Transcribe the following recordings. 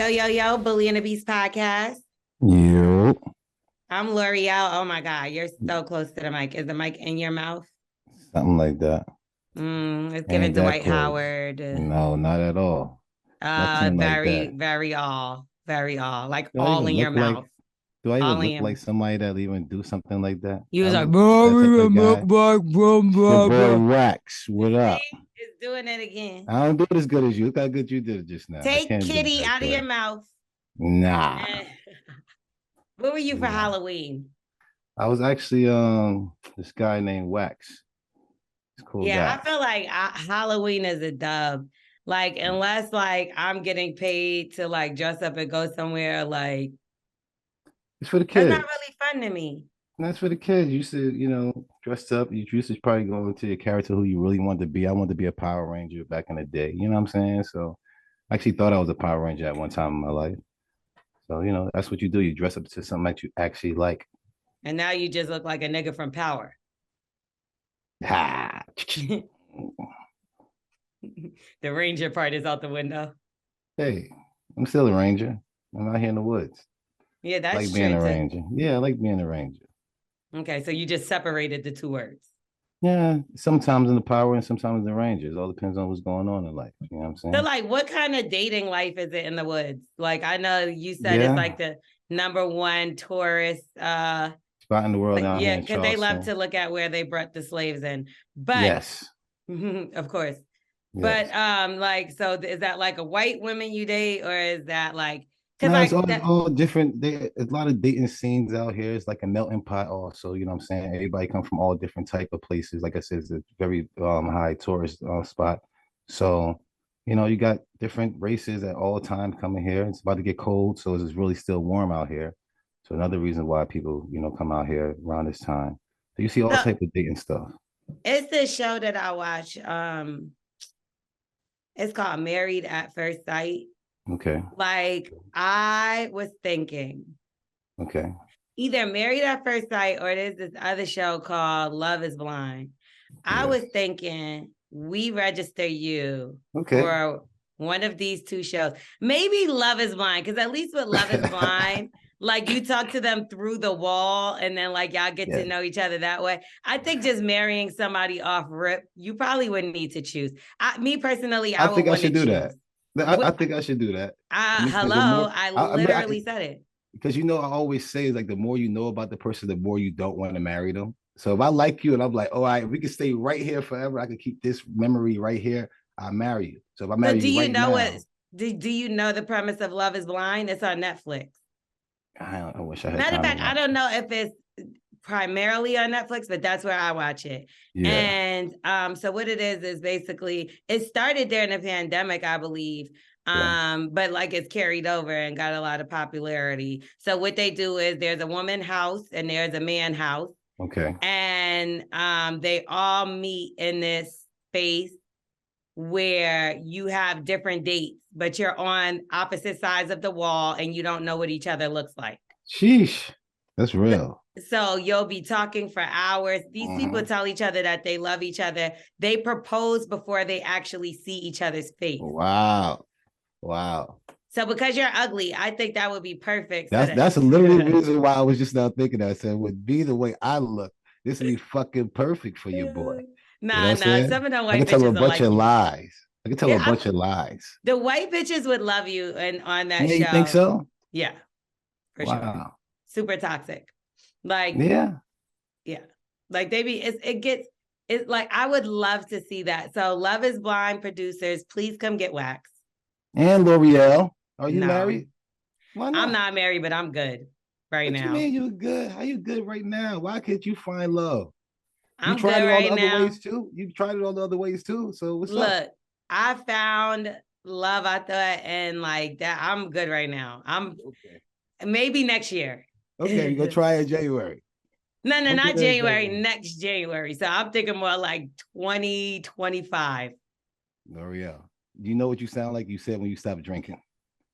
Yo, Bully and the Beast podcast. You. I'm L'Oreal. Oh my God, you're so close to the mic. Is the mic in your mouth? Something like that. It's giving Ain't that Dwight close? Howard. No, not at all. Nothing like Very, that. very all, like Do I all even in your look like mouth. do I All even in look your like mouth. somebody that even do something like that? You was I like, look that type of guy. Your boy blah. Wax, what See, up? it's doing it again. I don't do it as good as you. Look how good you did it just now. I Take can't do it kitty that out of your good. mouth. Nah, Eh. What were you for nah. Halloween? I was actually this guy named Wax. He's a cool Yeah, guy. I feel like Halloween is a dub. Like, unless like I'm getting paid to like dress up and go somewhere, like It's for the that's not kids. really fun to me. And that's for the kids. You used to, dress up. You used to probably go into your character who you really wanted to be. I wanted to be a Power Ranger back in the day. You know what I'm saying? So I actually thought I was a Power Ranger at one time in my life. So, that's what you do. You dress up to something that you actually like. And now you just look like a nigga from Power. Ha. The Ranger part is out the window. Hey, I'm still a Ranger. I'm out here in the woods. Yeah, I that's like true being a too. Ranger. Yeah, I like being a Ranger. Okay, so you just separated the two words. Yeah, sometimes in the Power and sometimes in the Rangers. All depends on what's going on in life. You know what I'm So, saying? like, what kind of dating life is it in the woods? Like, I know you said it's Yeah. like the number one tourist Spot in the world down here yeah, in because they love Charleston. to look at where they brought the slaves in. But Yes. of course. But Yes. like, so is that like a white woman you date, or is that like, because No, it's like all, that all different. There's a lot of dating scenes out here. It's like a melting pot also, you know what I'm saying? Everybody come from all different type of places. Like I said, it's a very high tourist spot. So, you got different races at all times coming here. It's about to get cold, so it's really still warm out here. So another reason why people, come out here around this time. So you see all so type of dating stuff. it's this show that I watch. It's called Married at First Sight. Okay. Like, I was thinking Okay. either Married at First Sight or there's this other show called Love is Blind. I Yes. was thinking we register you Okay. for one of these two shows. Maybe Love is Blind, because at least with Love is Blind, like you talk to them through the wall and then like y'all get to Yes. know each other that way. I think just marrying somebody off rip, you probably wouldn't need to choose. Me personally, I I would think I want to should do choose. that. I think I should do that. I mean, because the Hello, more I I mean, literally said it. because I always say is like the more you know about the person, the more you don't want to marry them. So if I like you and I'm like, all right, we can stay right here forever. I can keep this memory right here. I'll marry you. So if I So marry do you you right know what now, do you know the premise of Love is Blind? It's on Netflix. I wish I had Matter of time to fact, I watch don't it. know if it's primarily on Netflix, but that's where I watch it. Yeah, And so what it is basically it started during the pandemic, I believe. okay, But like it's carried over and got a lot of popularity. So what they do is there's a woman house and there's a man house, okay. and they all meet in this space where you have different dates, but you're on opposite sides of the wall and you don't know what each other looks like. Sheesh, that's real. So you'll be talking for hours. These people Mhm. tell each other that they love each other. They propose before they actually see each other's face. Wow, wow. So because you're ugly, I think that would be perfect. So That's literally the reason why I was just now thinking that. I said, would be the way I look. This would be fucking perfect for your boy. You know what I'm nah. saying? Some of them I white can tell him a bitches don't bunch like of you. lies. I can tell him a Yeah, bunch of lies. the white bitches would love you and on that Yeah, you think show. so? Yeah, for sure. Wow. Super toxic. Like, Yeah. yeah. Like they be it's like I would love to see that. So Love is Blind producers, please come get waxed. And L'Oreal, are you No, married? Why I'm not? not married, but I'm good right What you now. mean you good? How you good right now? Why can't you find love? You I'm tried good it all the right other now. ways too. You tried it all the other ways too. So what's up? Look, I found love, I thought, and like that. I'm good right now. I'm Okay. maybe next year. Okay, we gonna try it in January. No, Okay, not then January, January. next January. So I'm thinking more like 2025. L'Oreal. You know what you sound like? You said when you stopped drinking.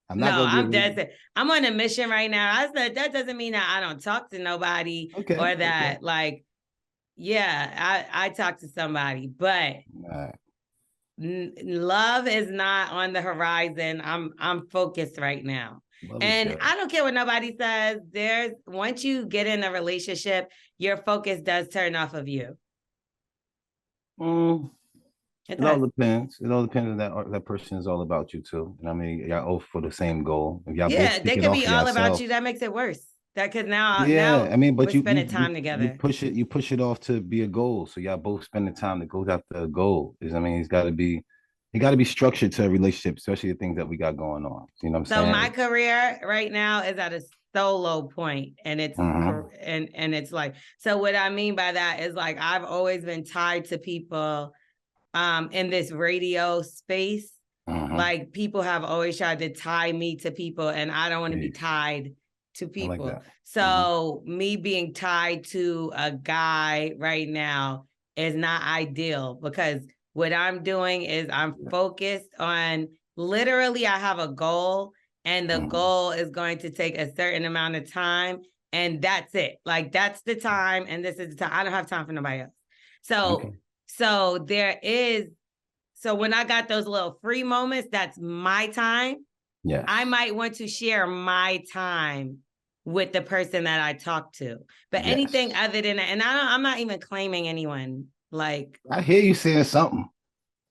I'm No, not gonna I'm give you. dead. I'm on a mission right now. I said that doesn't mean that I don't talk to nobody Okay, or okay. that like, yeah, I talk to somebody, but All right. love is not on the horizon. I'm focused right now. Love is And good. I don't care what nobody says. Once you get in a relationship, your focus does turn off of you. It all depends. It all depends on that person is all about you too. And I mean, y'all all for the same goal. If y'all both Yeah, stick they it could off be for all about yourself. you. That makes it worse. That because now Yeah, I mean, but we're spending time you together. push it off to be a goal. So y'all both spend the time to go after a goal. I mean, it got to be structured to a relationship, especially the things that we got going on. You know what I'm So saying? my career right now is at a solo point, and it's and it's like, so what I mean by that is like I've always been tied to people in this radio space. Like people have always tried to tie me to people, and I don't want to be tied to people. Like so me being tied to a guy right now is not ideal, because what I'm doing is I'm focused on, literally I have a goal, and the goal is going to take a certain amount of time, and that's it. Like that's the time, and this is the time. I don't have time for nobody else. So so there is, so when I got those little free moments, that's my time. Yeah. I might want to share my time with the person that I talk to. But anything other than that, and I'm not even claiming anyone. Like, I hear you saying something.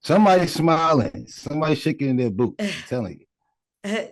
Somebody's smiling. Somebody's shaking their boots. I'm telling you.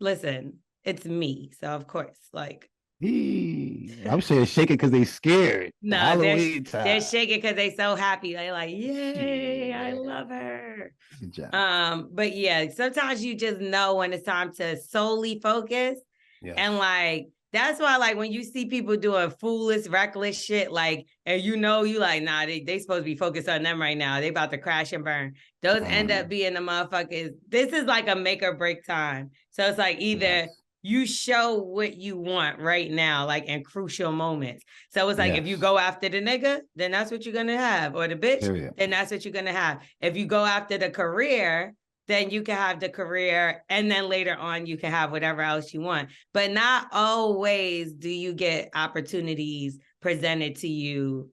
Listen, it's me. So of course, like, I'm saying shaking because they scared. No, they're shaking because they so happy. They're like, yay, I love her. Good job. But yeah, sometimes you just know when it's time to solely focus. And like, that's why, like, when you see people doing foolish, reckless shit, like, and you like, nah, they supposed to be focused on them right now. They about to crash and burn. Those end up being the motherfuckers. This is like a make or break time. So it's like either you show what you want right now, like in crucial moments. So it's like, if you go after the nigga, then that's what you're going to have. Or the bitch, then that's what you're going to have. If you go after the career, then you can have the career, and then later on you can have whatever else you want. But not always do you get opportunities presented to you.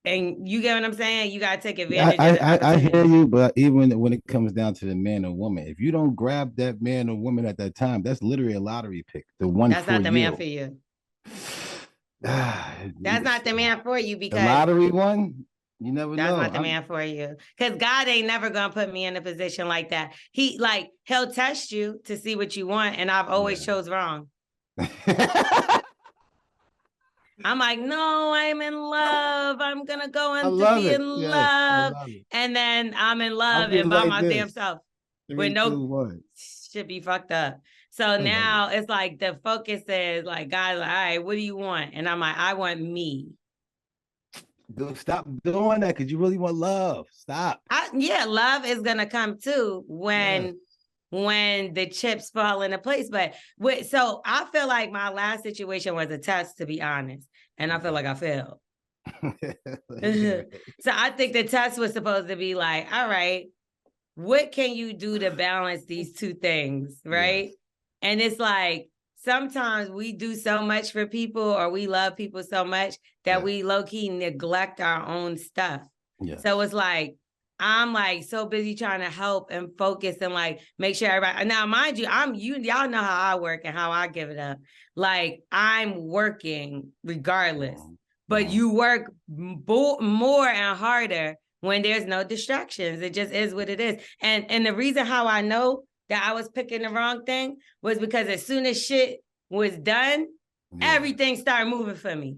And you get what I'm saying? You got to take advantage of it. I hear you, but even when it comes down to the man or woman, if you don't grab that man or woman at that time, that's literally a lottery pick. The one that's not the man for you. That's not the man for you, because the lottery one, you never know. That's not the man for you. Because God ain't never gonna put me in a position like that. He'll test you to see what you want, and I've always chose wrong. I'm like, no, I'm in love. I'm gonna go into be in love. And then I'm in love and by my damn self. With no should be fucked up. So now it's like the focus is like, guys, all right, what do you want? And I'm like, I want me. Dude, stop doing that, because you really want love. Stop. Love is gonna come too when the chips fall into place. But so I feel like my last situation was a test, to be honest, and I feel like I failed. So I think the test was supposed to be like, all right, what can you do to balance these two things, right? And it's like, sometimes we do so much for people, or we love people so much that we low-key neglect our own stuff. So it's like, I'm like so busy trying to help and focus and like make sure everybody. Now, mind you, y'all know how I work and how I give it up. Like, I'm working regardless, but you work more and harder when there's no distractions. It just is what it is. And the reason how I know that I was picking the wrong thing was because as soon as shit was done, everything started moving for me.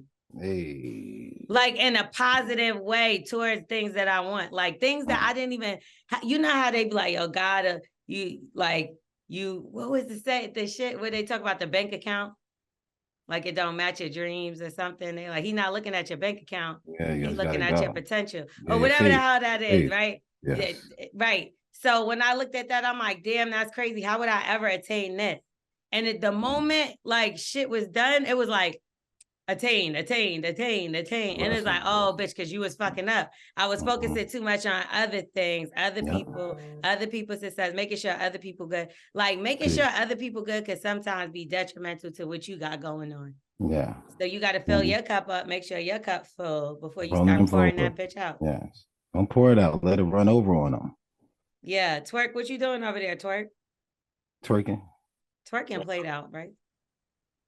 Like in a positive way towards things that I want, like things that I didn't even, you know how they be like, yo, God, what was the shit where they talk about the bank account? Like it don't match your dreams or something. They like, he's not looking at your bank account. He's looking at your potential or whatever the hell that is, right? Right. So when I looked at that, I'm like, damn, that's crazy. How would I ever attain this? And at the moment, like shit was done, it was like, attain. And it's like, oh, bitch, because you was fucking up. I was focusing too much on other things, other people's success, making sure other people good. Like making sure other people good could sometimes be detrimental to what you got going on. Yeah. So you got to fill your cup up, make sure your cup full before you start pouring that bitch out. Yes. Don't pour it out. Let it run over on them. Yeah, Twerk, what you doing over there, Twerk? Twerking. Twerking played out, right?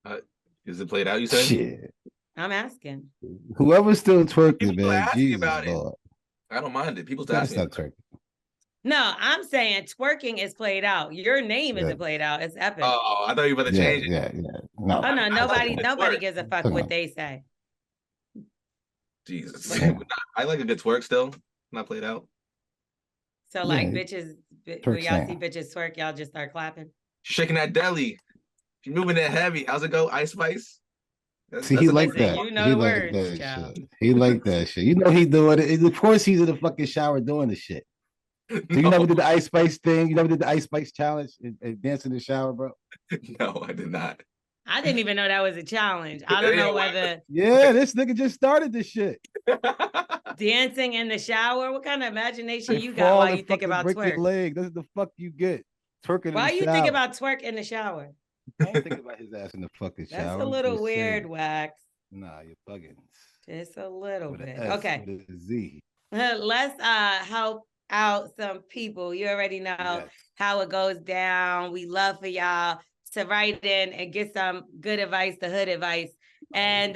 Uh, is it played out? You said Shit. I'm asking. Whoever's still twerking, people still man. ask me Jesus about it. Lord. I don't mind it. People still Gotta ask me. stop twerking. No, I'm saying twerking is played out. Your name Yeah. isn't played out. It's epic. Oh, I thought you were about to Yeah, change it. yeah, yeah. No. Oh no, I nobody like a twerk. gives a fuck Come what on. they say. Jesus, Yeah. I like a good twerk still. Not played out. So like Yeah, bitches, when twerk y'all see stand. bitches twerk, y'all just start clapping. Shaking that deli. If you're moving that heavy, how's it go? Ice Spice. See, he a like Listen, that. you know He the like words, that child. shit. He like that shit. You know he doing it. Of course he's in the fucking shower doing the shit. So you No. never did the Ice Spice thing? You never did the Ice Spice challenge and dance in the shower, bro? No, I did not. I didn't even know that was a challenge. I don't know whether Yeah, this nigga just started this shit. dancing in the shower. What kind of imagination They you got fall while and you think fucking about break your twerk? leg. That's the fuck you get. Twerking in Why the you shower. think about twerk in the shower? I ain't thinking about his ass in the fucking That's shower. a I'm little just weird, saying. Wax. Nah, you're bugging. Just a little With an bit. S, Okay. with a Z. Let's help out some people. You already know Yes. how it goes down. We love for y'all to write in and get some good advice, the hood advice. And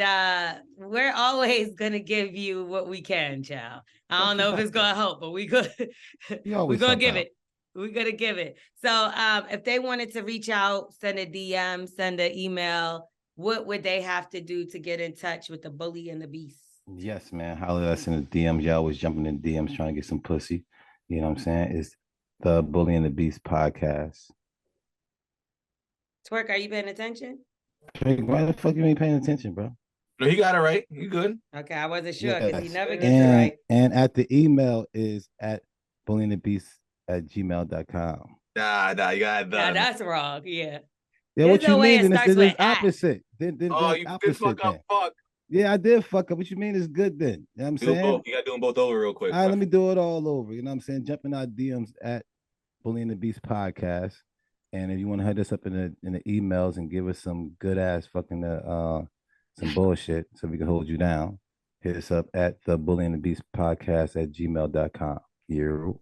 we're always gonna give you what we can, child. I don't know if it's gonna help, but we're gonna give out. it. We're gonna give it. So if they wanted to reach out, send a DM, send an email, what would they have to do to get in touch with the bully and the beast? Yes, man. Holler at us in the DMs. Y'all always jumping in DMs trying to get some pussy. You know what I'm saying? It's the Bully and the Beast podcast. Twerk, are you paying attention? Why the fuck you ain't paying attention, bro? No, he got it right. You good? Okay, I wasn't sure because he Yes. never gets it right. And at the email is at bullyingthebeast@gmail.com. Nah, you got it Now done. that's wrong. Yeah. Yeah, There's what you no way mean? it Then starts it's with at. opposite. Then Oh, it's you did opposite fuck then. up. Fuck. Yeah, I did fuck up. What you mean is good then? You know what I'm Do saying? both. You got to do them both over real quick. All right, let me do it all over. You know what I'm saying? Jump in our DMs at Bully and the Beast podcast. And if you want to head us up in the emails and give us some good ass fucking some bullshit so we can hold you down, hit us up at the Bully and the Beast podcast at gmail.com. You.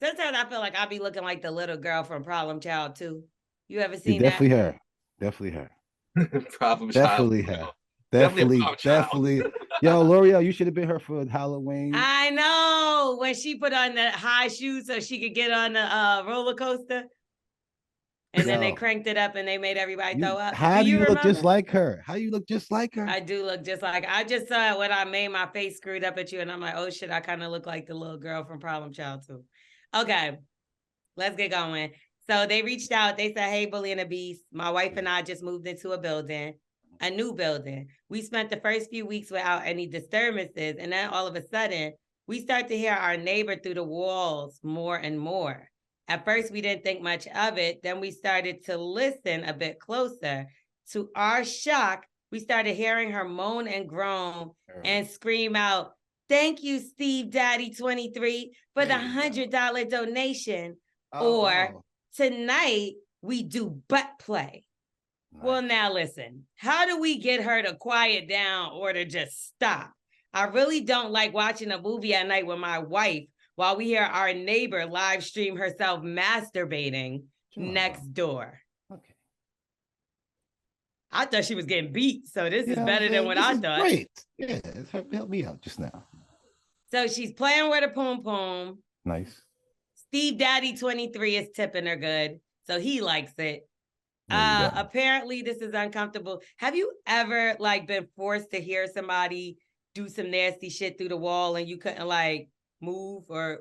Sometimes I feel like I'll be looking like the little girl from Problem Child too. You ever You seen definitely that? her. Definitely her. Problem Definitely child. her. Definitely Definitely. Yo, L'Oreal, you should have been her for Halloween. I know when she put on the high shoes so she could get on the roller coaster. And then they cranked it up and they made everybody throw up. How do you look remember? just like her? How you look just like her? I do look just like I just saw it when I made my face screwed up at you, and I'm like, oh shit, I kind of look like the little girl from Problem Child too. Okay, let's get going. So they reached out. They said, hey, Bully and the Beast, my wife and I just moved into a new building. We spent the first few weeks without any disturbances, and then all of a sudden, we start to hear our neighbor through the walls more and more. At first, we didn't think much of it. Then we started to listen a bit closer. To our shock, we started hearing her moan and groan and scream out, thank you, Steve Daddy 23, for the $100 donation. Or tonight we do butt play. Nice. Well, now listen, how do we get her to quiet down or to just stop? I really don't like watching a movie at night with my wife while we hear our neighbor live stream herself masturbating next door. Okay. I thought she was getting beat, so this is better than what I thought. Great. Yeah, help me out just now. So she's playing with a poom poom. Nice. Steve Daddy 23 is tipping her good, so he likes it. Apparently this is uncomfortable. Have you ever been forced to hear somebody do some nasty shit through the wall and you couldn't move or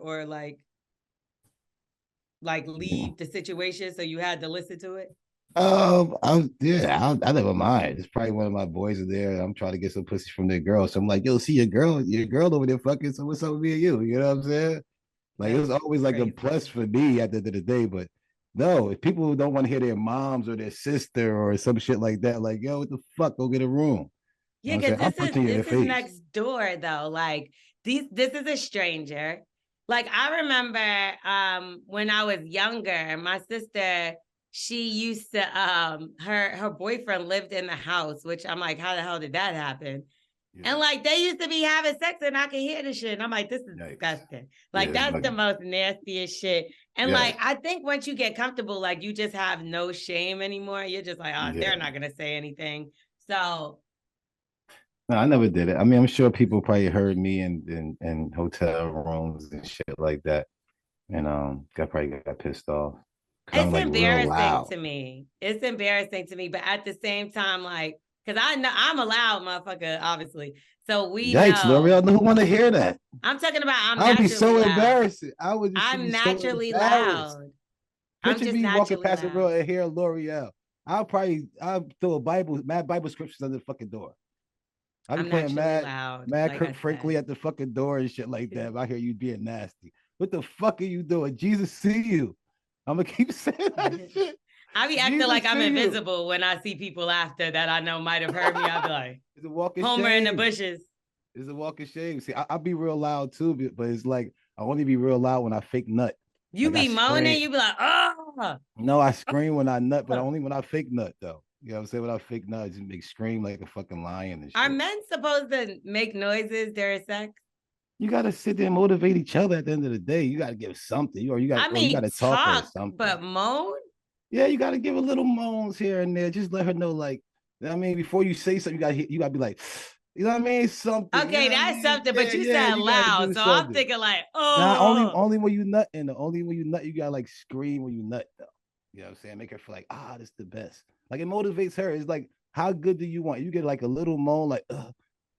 leave the situation, so you had to listen to it? I never mind. It's probably one of my boys are there. I'm trying to get some pussy from their girl. So I'm like, yo, see your girl over there fucking. So what's up with me and you? You know what I'm saying? Like, it was always like a plus for me at the end of the day. But no, if people don't want to hear their moms or their sister or some shit like that, like, yo, what the fuck? Go get a room. Yeah, because this is next door though. This is a stranger. I remember when I was younger, my sister, she used to her boyfriend lived in the house, which I'm like, how the hell did that happen? And like they used to be having sex and I can hear the shit. And I'm like, this is Yikes. disgusting. Like Yeah, that's the most nastiest shit. And Yeah. like I think once you get comfortable, like you just have no shame anymore. You're just like, oh, Yeah. they're not gonna say anything. So No, I never did it. I mean, I'm sure people probably heard me in hotel rooms and shit like that. And probably got pissed off. Cause I'm it's like real embarrassing loud. to me. It's embarrassing to me, but at the same time, like, because I know I'm a loud motherfucker, obviously. So we Yikes, know. Lorel, who want to hear that? I'm talking about I'm I would be naturally so loud. embarrassed. I would just I'm be so naturally embarrassed. loud. I'm Picture just me walking naturally past the girl loud. and hear L'Oreal. I'll throw a mad Bible scriptures under the fucking door. I'll be I'm playing naturally loud. mad Like Kirk I Franklin said. at the fucking door and shit like that. If I hear you being nasty. What the fuck are you doing? Jesus see you. I'm gonna keep saying that shit. I be acting Jesus like I'm see you. invisible when I see people after that I know might have heard me. I'll be like, It's a walk of Homer in the shame. bushes. It's a walk of shame. See, I'll be real loud too, but it's like I only be real loud when I fake nut. You Like I be moaning, scream. you be like, oh. No, I scream when I nut, but only when I fake nut though. You know what I'm saying? When I fake nut, I just make scream like a fucking lion and shit. Are men supposed to make noises during sex? You gotta sit there and motivate each other at the end of the day. You gotta give something, or you gotta talk or something. But moan? Yeah, you gotta give a little moans here and there. Just let her know, like, I mean, before you say something, you gotta be like, you know what I mean? Something. Okay, you know that's I mean? something, but you said you gotta loud. do So I'm something. thinking like, Nah, oh. only when you nut, and only when you nut, you gotta like scream when you nut, though. You know what I'm saying? Make her feel like, this is the best. Like it motivates her. It's like, how good do you want? You get like a little moan, like,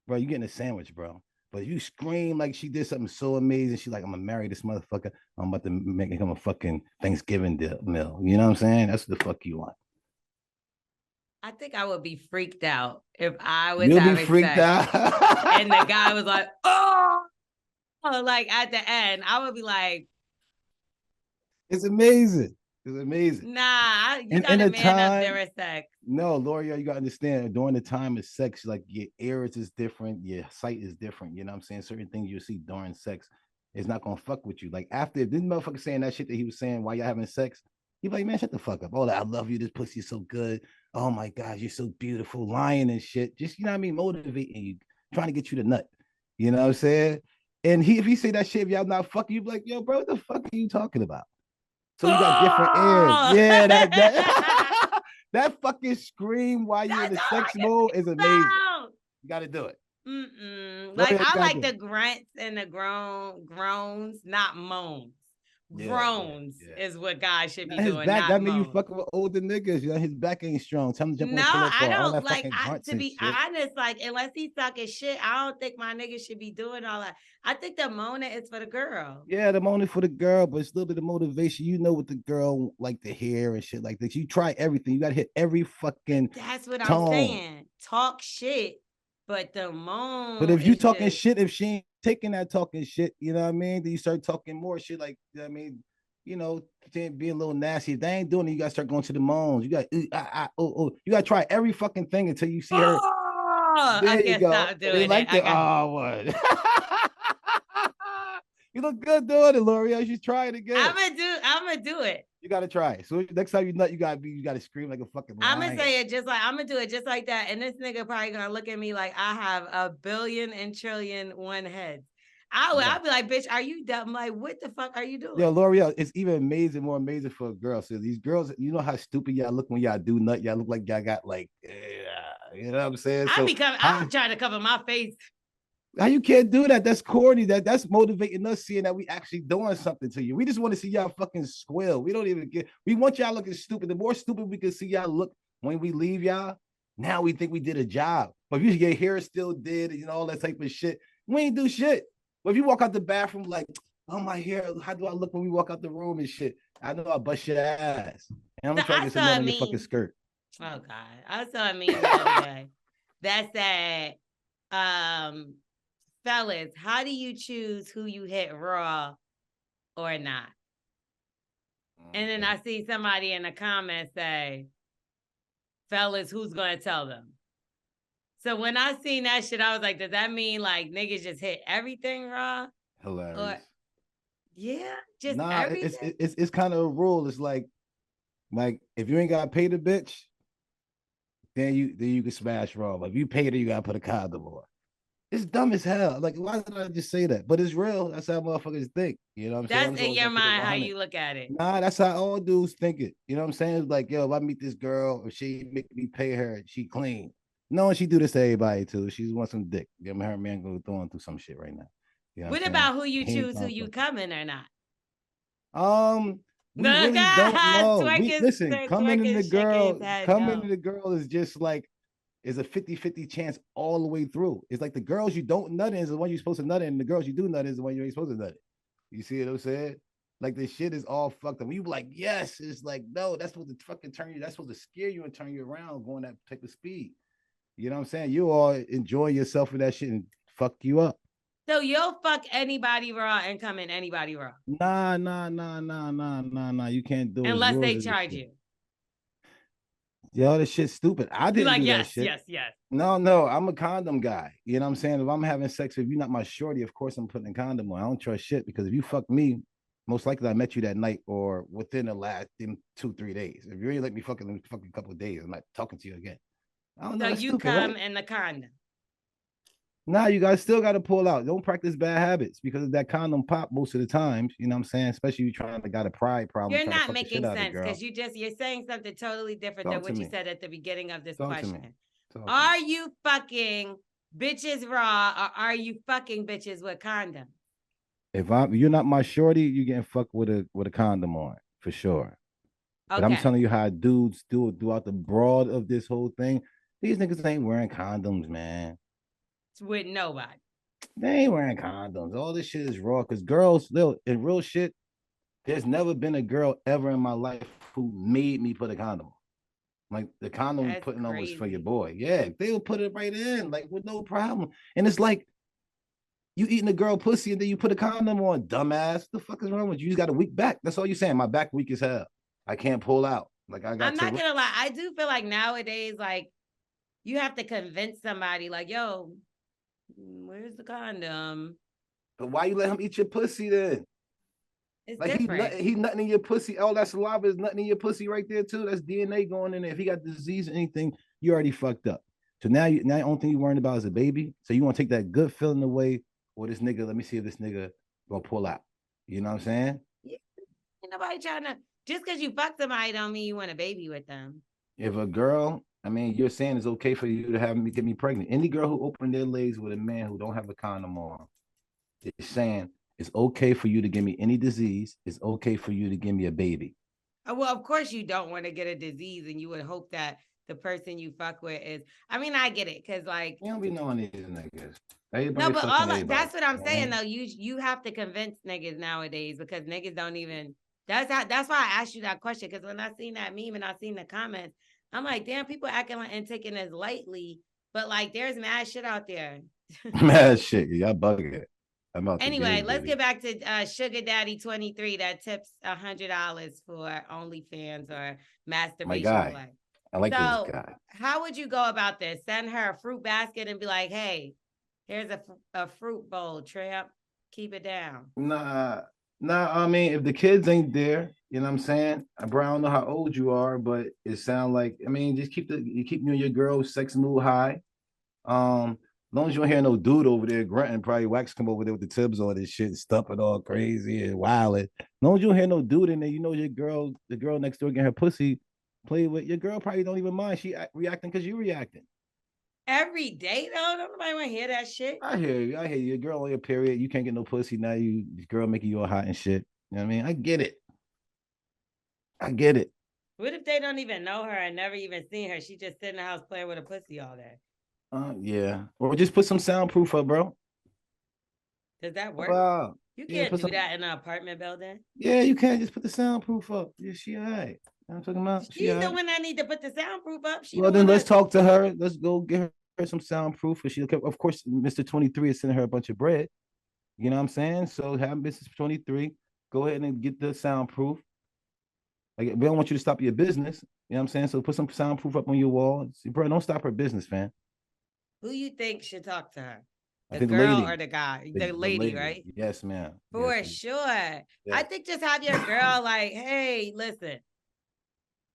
bro, you getting a sandwich, bro. But you scream like she did something so amazing. She's like, I'm gonna marry this motherfucker. I'm about to make him a fucking Thanksgiving meal. You know what I'm saying? That's what the fuck you want. I think I would be freaked out if I was You'll be having freaked sex out. and the guy was like, oh, like at the end, I would be like, It's amazing. It's amazing. nah, you In gotta a man up time, during sex. No, L'Oreal, you gotta understand during the time of sex, like your ears is different, your sight is different. You know what I'm saying? Certain things you see during sex is not gonna fuck with you. Like after this motherfucker saying that shit that he was saying while you're having sex, you like, man, shut the fuck up. Oh, I love you. This pussy is so good. Oh my God, you're so beautiful, lying and shit. Just, you know what I mean, motivating you, trying to get you to nut. You know what I'm saying? And if he say that shit, if y'all not fucking, you be like, yo, bro, what the fuck are you talking about? So you got different ears. Yeah, that that fucking scream while you're in the sex mode is amazing. You got to do it. Like I like the grunts and the groans, not moans. Groans is what guys should be his doing. Back, not that mean moans. you fucking with older niggas. You know, his back ain't strong. Tell him to jump No, on the pillow I all don't that like. To be shit. honest, like unless he's talking shit, I don't think my nigga should be doing all that. I think the moaning is for the girl. Yeah, the moaning for the girl, but it's a little bit of motivation. You know what the girl like to hear and shit like that. You try everything. You got to hit every fucking. That's what tone. I'm saying. Talk shit, but the moan. But if you talking shit, if she ain't taking that talking shit, you know what I mean? Then you start talking more shit, like, you know what I mean, you know, being a little nasty. If they ain't doing it, you gotta start going to the moans. You got you gotta try every fucking thing until you see her. There you go. Stop doing they like it. What? You look good doing it, L'Oreal. You should try it again. I'm gonna do it. You gotta try it. So next time you nut, you gotta scream like a fucking lion. I'm gonna say it just like I'm gonna do it just like that. And this nigga probably gonna look at me like I have a billion and trillion one heads. I'll be like, bitch, are you dumb? Like, what the fuck are you doing? Yeah, L'Oreal, it's even more amazing for a girl. So these girls, you know how stupid y'all look when y'all do nut. Y'all look like y'all got like, you know what I'm saying? I'm trying to cover my face. How you can't do that? That's corny. That's motivating us, seeing that we actually doing something to you. We just want to see y'all fucking squeal. We don't even get. We want y'all looking stupid. The more stupid we can see y'all look when we leave y'all, now we think we did a job. But if your hair still did, you know, all that type of shit, we ain't do shit. But if you walk out the bathroom like, oh my hair, how do I look when we walk out the room and shit? I know I bust your ass. And I'm gonna try to get some on your fucking skirt. Oh God. I saw a meme the other day that said, fellas, how do you choose who you hit raw or not? And then I see somebody in the comments say, fellas, who's gonna tell them? So when I seen that shit, I was like, does that mean like niggas just hit everything raw? Hilarious. Just everything. It's kind of a rule. It's like if you ain't gotta pay the bitch, then you can smash raw. But if you pay her, you gotta put a condom on. It's dumb as hell. Like, why did I just say that? But it's real. That's how motherfuckers think. You know what I'm saying? I'm That's just in always your gonna keep it mind how 100. you look at it. Nah, that's how all dudes think it. You know what I'm saying? It's like, yo, if I meet this girl, if she make me pay her, she clean. No, she do this to everybody too. She just wants some dick. Give me her man going through some shit right now. You know what What I'm saying? about who you He ain't choose, who trying you to. coming or not? We No, really don't God, know. Twerk We is listen, Twerk is shaking his head. coming No. to the girl is just like is a 50-50 chance all the way through. It's like the girls you don't nut in is the one you're supposed to nut in, and the girls you do nut in is the one you ain't supposed to nut in. You see what I'm saying? Like the shit is all fucked up. You be like, yes, it's like, no, that's supposed to fucking turn you, that's supposed to scare you and turn you around going that type of speed. You know what I'm saying? You all enjoy yourself with that shit and fuck you up. So you'll fuck anybody raw and come in anybody raw. Nah. You can't do it. It's Unless rules they of this charge shit. you. Yo, this shit's stupid. I You didn't like, do that yes, shit. yes, yes. No, I'm a condom guy. You know what I'm saying? If I'm having sex with you, not my shorty, of course I'm putting a condom on. I don't trust shit because if you fuck me, most likely I met you that night or within the last 2-3 days. If you ain't let me fucking a couple of days, I'm not talking to you again. I don't know. So That's you stupid, come right? in the condom. Nah, you guys still got to pull out. Don't practice bad habits because that condom pop most of the times. You know what I'm saying? Especially you trying to got a pride problem, You're trying to not fuck the shit making out of the sense girl. because you're saying something totally different than Talk to what you me. said at the beginning of this Talk to me. question. Talk to me. Are you fucking bitches raw or are you fucking bitches with condoms? If you're not my shorty, you getting fucked with a condom on for sure. But I'm Okay. telling you how dudes do it throughout the broad of this whole thing. These niggas ain't wearing condoms, man. It's with nobody. They ain't wearing condoms. All this shit is raw. Cause girls, in real shit, there's never been a girl ever in my life who made me put a condom on. Like the condom That's putting on was for your crazy. boy. Yeah, they will put it right in, like with no problem. And it's like you eating a girl pussy and then you put a condom on, dumbass. The fuck is wrong with you? You just got a weak back. That's all you're saying. My back weak as hell. I can't pull out. Like I got I'm not to. gonna lie. I do feel like nowadays, like you have to convince somebody, like, yo, where's the condom? But why you let him eat your pussy then? It's Like different. he nutting in your pussy. All that saliva is nutting in your pussy right there too. That's DNA going in there. If he got disease or anything, you already fucked up. So now the only thing you worrying about is a baby. So you want to take that good feeling away. Or this nigga, let me see if this nigga gonna pull out. You know what I'm saying? Yeah. Ain't nobody trying to, just because you fuck somebody don't mean you want a baby with them. If a girl, I mean, you're saying it's okay for you to have me get me pregnant. Any girl who opened their legs with a man who don't have a condom on is saying it's okay for you to give me any disease. It's okay for you to give me a baby. Well, of course you don't want to get a disease and you would hope that the person you fuck with is, I mean, I get it. Cause like, You don't be knowing these niggas. no, Everybody but fucking everybody. that's what I'm saying Man. though. You have to convince niggas nowadays because niggas don't even, that's why I asked you that question. Cause when I seen that meme and I seen the comments, I'm like, damn, people acting like and taking this lightly, but like there's mad shit out there. Mad shit. Y'all bugging it. I'm out to get Anyway, it, let's baby. get back to Sugar Daddy 23 that tips $100 for OnlyFans or My masturbation guy. play. I like this So, guy. how would you go about this? Send her a fruit basket and be like, "Hey, here's a fruit bowl, tramp. Keep it down." Nah, I mean, if the kids ain't there, you know what I'm saying? Bro, I don't know how old you are, but it sounds like, I mean, just keep you and your girl's sex mood high. As long as you don't hear no dude over there grunting, probably Wax come over there with the tibs on this shit, stumping all crazy and wilding. As long as you don't hear no dude in there, you know the girl next door getting her pussy played with. Your girl probably don't even mind. She reacting because you reacting. Every day though, don't nobody want to hear that shit. I hear you. I hear you. Your girl on your period. You can't get no pussy now. This girl making you all hot and shit. You know what I mean? I get it. I get it. What if they don't even know her and never even seen her? She just sit in the house playing with a pussy all day. Yeah. Or just put some soundproof up, bro. Does that work? Wow. You Yeah, can't put do some. that in an apartment building. Yeah, you can't just put the soundproof up. Yeah, she all right. You know what I'm talking about? She She's all the right. one that need to put the soundproof up. She Well, the then one let's that. talk to her. Let's go get her some soundproof. She of course, Mr. 23 is sending her a bunch of bread. You know what I'm saying? So have Mrs. 23 go ahead and get the soundproof. Like we don't want you to stop your business. You know what I'm saying? So put some soundproof up on your wall. See, bro, don't stop her business, man. Who you think should talk to her? I The think the girl lady. or the guy? The, The the lady, lady. right? Yes, ma'am. Yes, For ma'am. sure. I Yes. think just have your girl like, hey, listen,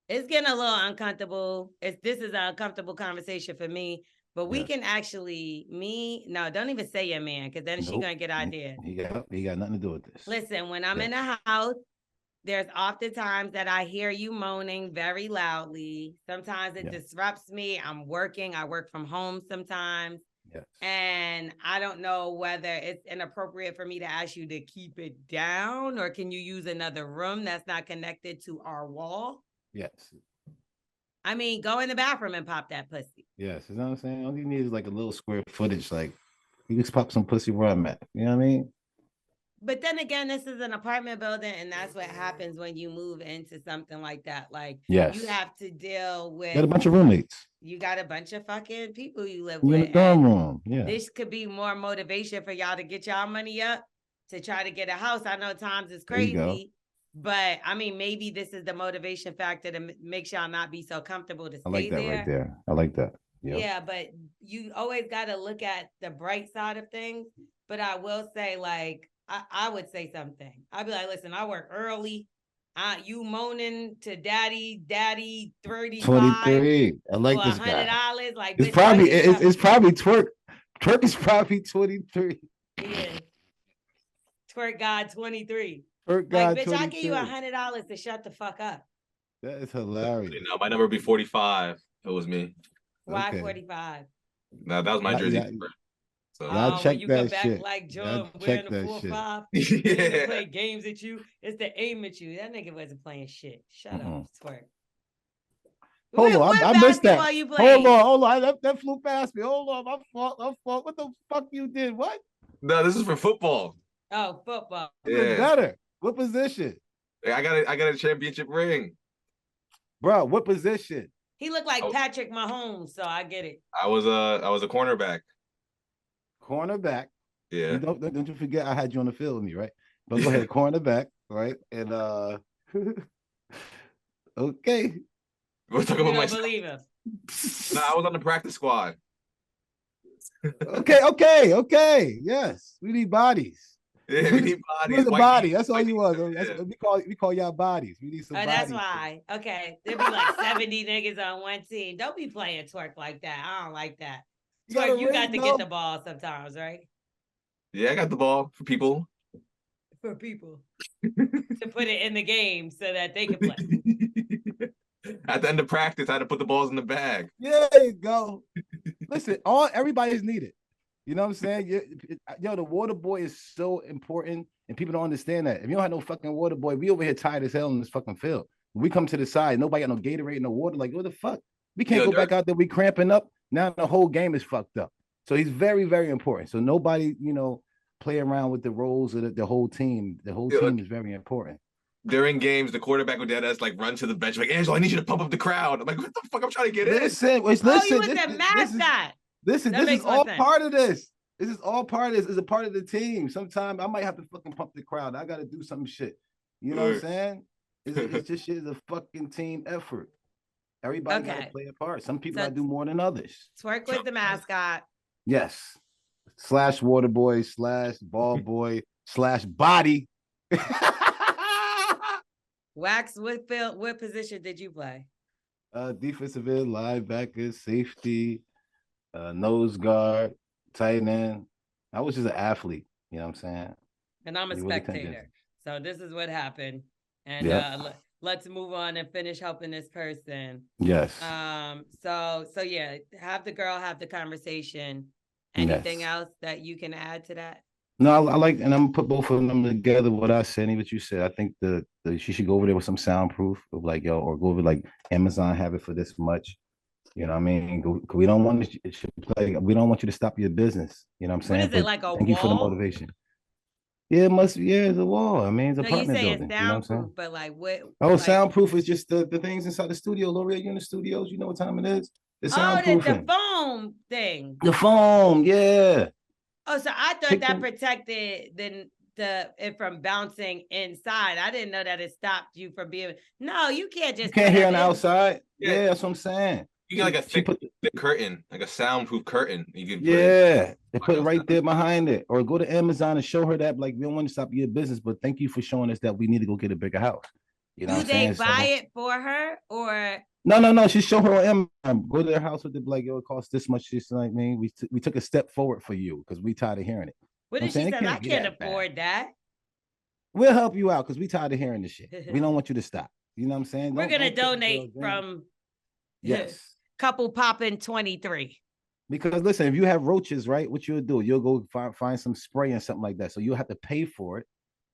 it's getting a little uncomfortable. This is an uncomfortable conversation for me. But we Yes. can actually, no, don't even say your man, because then she's gonna get ideas. He got nothing to do with this. Listen, when I'm in the house, there's often times that I hear you moaning very loudly. Sometimes it disrupts me. I'm working. I work from home sometimes. Yes. And I don't know whether it's inappropriate for me to ask you to keep it down, or can you use another room that's not connected to our wall? Yes. I mean, go in the bathroom and pop that pussy. Yes. You know what I'm saying? All you need is like a little square footage. Like, you just pop some pussy where I'm at. You know what I mean? But then again, this is an apartment building, and that's what happens when you move into something like that. Like, yes, you have to deal with. You got a bunch of roommates. You got a bunch of fucking people you live You with. in the dorm room. Yeah. This could be more motivation for y'all to get y'all money up to try to get a house. I know times is crazy, but I mean, maybe this is the motivation factor that makes y'all not be so comfortable to stay there. I like that right there. I like that. Yep. Yeah, but you always got to look at the bright side of things. But I will say, like, I would say something. I'd be like, listen, I work early. You moaning to daddy 35 23. I like this guy. $100. Like, it's probably Twerk. Twerk is probably 23. Yeah. Twerk God 23. Twerk God like, bitch, 23. I give you $100 to shut the fuck up. That is hilarious. No, my number would be 45. It was me. Why 45? No, that was my jersey. So y'all check you that come back shit. like John check wearing the that 4-5. Yeah. Play games at you. It's to aim at you. That nigga wasn't playing shit. Shut up, Twerk. Hold on, I missed that. Hold on. That flew past me. Hold on, my fault. What the fuck you did? What? No, this is for football. Oh, football. Yeah. Better. What position? I got a championship ring. Bro, what position? He looked like Patrick Mahomes, so I get it. I was a cornerback. Cornerback. Yeah. Don't you forget I had you on the field with me, right? But go ahead, cornerback, right? And okay. We're talking about myself. Believe him. No, I was on the practice squad. Okay. Yes, we need bodies. Yeah, we need bodies. Where's the body? That's all you was. We call y'all bodies. We need some bodies. That's why. Okay. There'd be like 70 niggas on one team. Don't be playing Twerk like that. I don't like that. Twerk, you got to get the ball sometimes, right? Yeah, I got the ball for people. For people. To put it in the game so that they can play. At the end of practice, I had to put the balls in the bag. Yeah, you go. Listen, everybody's needed. You know what I'm saying? Yo, the water boy is so important, and people don't understand that. If you don't have no fucking water boy, we over here tired as hell in this fucking field. When we come to the side, nobody got no Gatorade, no water. Like, what the fuck? We can't go back out there. We cramping up. Now the whole game is fucked up. So he's very, very important. So nobody, play around with the roles of the whole team. The whole team is very important. During games, the quarterback would dead ass like run to the bench, like, Angelo, I need you to pump up the crowd. I'm like, what the fuck? I'm trying to get in. Listen, you was the mascot. This is all part of this. This is all part of this. It's a part of the team. Sometimes I might have to fucking pump the crowd. I got to do some shit. You know what I'm saying? It's just shit is a fucking team effort. Everybody got to play a part. Some people got to do more than others. Twerk with the mascot. Yes. / water boy / ball boy / body. Wax, what position did you play? Defensive end, linebacker, safety, nose guard, tight end. I was just an athlete, you know what I'm saying? And I'm a spectator. So this is what happened. And let's move on and finish helping this person. Yes. So yeah, have the girl have the conversation. Anything else that you can add to that? No, I like, and I'm gonna put both of them together. What I said, and what you said. I think she should go over there with some soundproof, of like, or go over like Amazon, have it for this much. You know what I mean? We don't want we don't want you to stop your business. You know what I'm saying? What is it, like a wall? Thank you for the motivation. Yeah, it must be. Yeah, it's a wall. I mean, it's an apartment building. Soundproof, you know what I'm saying? But like what? Oh, soundproof is just the things inside the studio. L'Oreal, you in the studios? You know what time it is? The foam thing. The foam, yeah. Oh, so I thought that protected it from bouncing inside. I didn't know that it stopped you from being. No, you can't just. You can't hear on the outside. Yeah, that's what I'm saying. You get like a thick curtain, like a soundproof curtain. You can they put it right there behind it, or go to Amazon and show her that. Like, we don't want to stop your business, but thank you for showing us that we need to go get a bigger house. You know Do what I'm they saying? buy So it for her or no. She show her on Amazon. Go to their house with the like, yo, it costs this much. She's like, man, we took a step forward for you because we tired of hearing it. what You know what I'm did she saying? It say? I can't be can't that bad. afford that. We'll help you out because we tired of hearing this shit. We don't want you to stop. You know what I'm saying? We're gonna Don't put the donate girls in. from Yes. couple popping 23. Because listen, if you have roaches, right, what you'll do, you'll go find some spray and something like that. So you'll have to pay for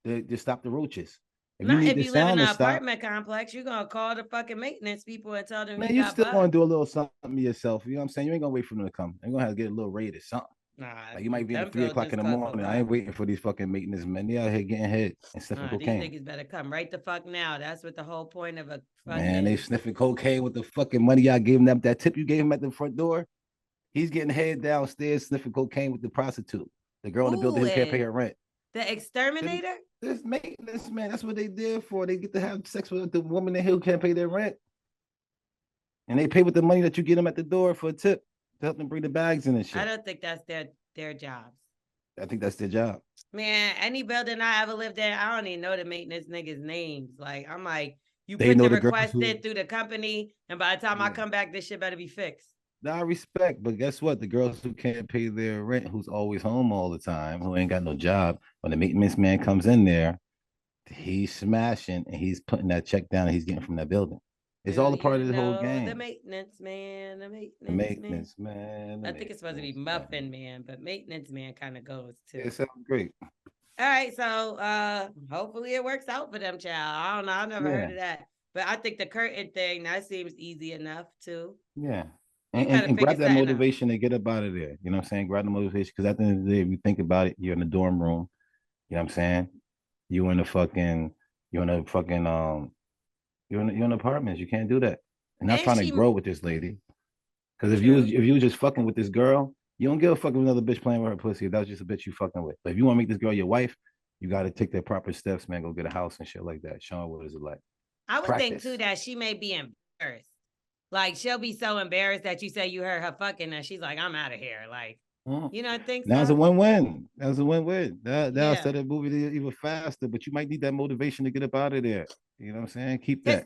it to stop the roaches. If you Not need if the you live in sound an to stop, apartment complex, you're gonna call the fucking maintenance people and tell them man, you you got still gonna bugs. do a little something yourself. You know what I'm saying? You ain't gonna wait for them to come. You're gonna have to get a little raid or something. Nah, Like you might be in them at 3 o'clock in just the cause for morning. I fun. ain't waiting for these fucking maintenance men. They out here getting hit and sniffing Nah, these cocaine. niggas better come right the fuck now. That's what the whole point of a fucking. Man, they sniffing cocaine with the fucking money y'all gave them. That tip you gave him at the front door. He's getting head downstairs sniffing cocaine with the prostitute. The girl in the building who can't pay her rent. The exterminator? This maintenance, man. That's what they did for. They get to have sex with the woman in here who can't pay their rent. And they pay with the money that you get them at the door for a tip to help them bring the bags in and shit. I don't think that's their jobs. I think that's their job. Man, any building I ever lived in, I don't even know the maintenance niggas' names. Like, I'm like, you They put know the the girls request who- in through the company, and by the time I Yeah. come back, this shit better be fixed. Nah, respect, but guess what? The girls who can't pay their rent, who's always home all the time, who ain't got no job, when the maintenance man comes in there, he's smashing and he's putting that check down and he's getting from that building. It's all a part of the whole game. The maintenance man, The maintenance man. I think it's supposed to be muffin man, but maintenance man kind of goes too. It sounds great. All right, so hopefully it works out for them, child. I don't know. I never heard of that. But I think the curtain thing, that seems easy enough too. Yeah. You gotta And grab figure that something out. motivation to get up out of there. You know what I'm saying? Grab the motivation. Because at the end of the day, if you think about it, you're in the dorm room. You know what I'm saying? You're in apartments. You can't do that. And not And trying to she- grow with this lady. Because if True. you was just fucking with this girl, you don't give a fuck with another bitch playing with her pussy. That was just a bitch you fucking with. But if you want to make this girl your wife, you got to take the proper steps, man. Go get a house and shit like that. Show her what is it like. I would think Practice. too that she may be embarrassed. Like she'll be so embarrassed that you say you heard her fucking and she's like, I'm out of here. Like, you know, I think Now it's so. a win-win. That's a win-win. That'll Yeah. set the movie even faster, but you might need that motivation to get up out of there. You know what I'm saying? Keep that.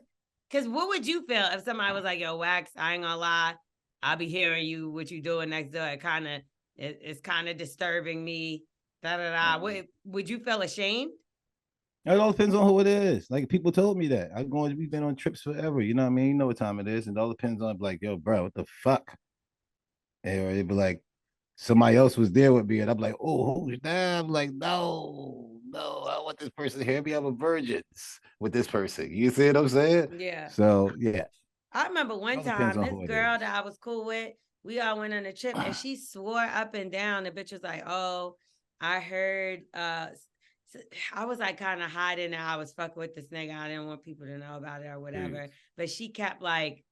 Because what would you feel if somebody was like, yo, Wax, I ain't gonna lie, I'll be hearing you, what you doing next door. It's kind of disturbing me. Would you feel ashamed? It all depends on who it is. Like people told me that. We've been on trips forever. You know what I mean? You know what time it is. And it all depends on like, yo, bro, what the fuck? Or it'd be like, somebody else was there with me, and I'm like, oh, who's that? I'm like, no, I want this person here. We have a virgins with this person. You see what I'm saying? Yeah. So yeah. I remember one All depends time on this who it girl is. that I was cool with, we all went on a trip and she swore up and down. The bitch was like, oh, I heard I was like kind of hiding that I was fucking with this nigga. I didn't want people to know about it or whatever. But she kept like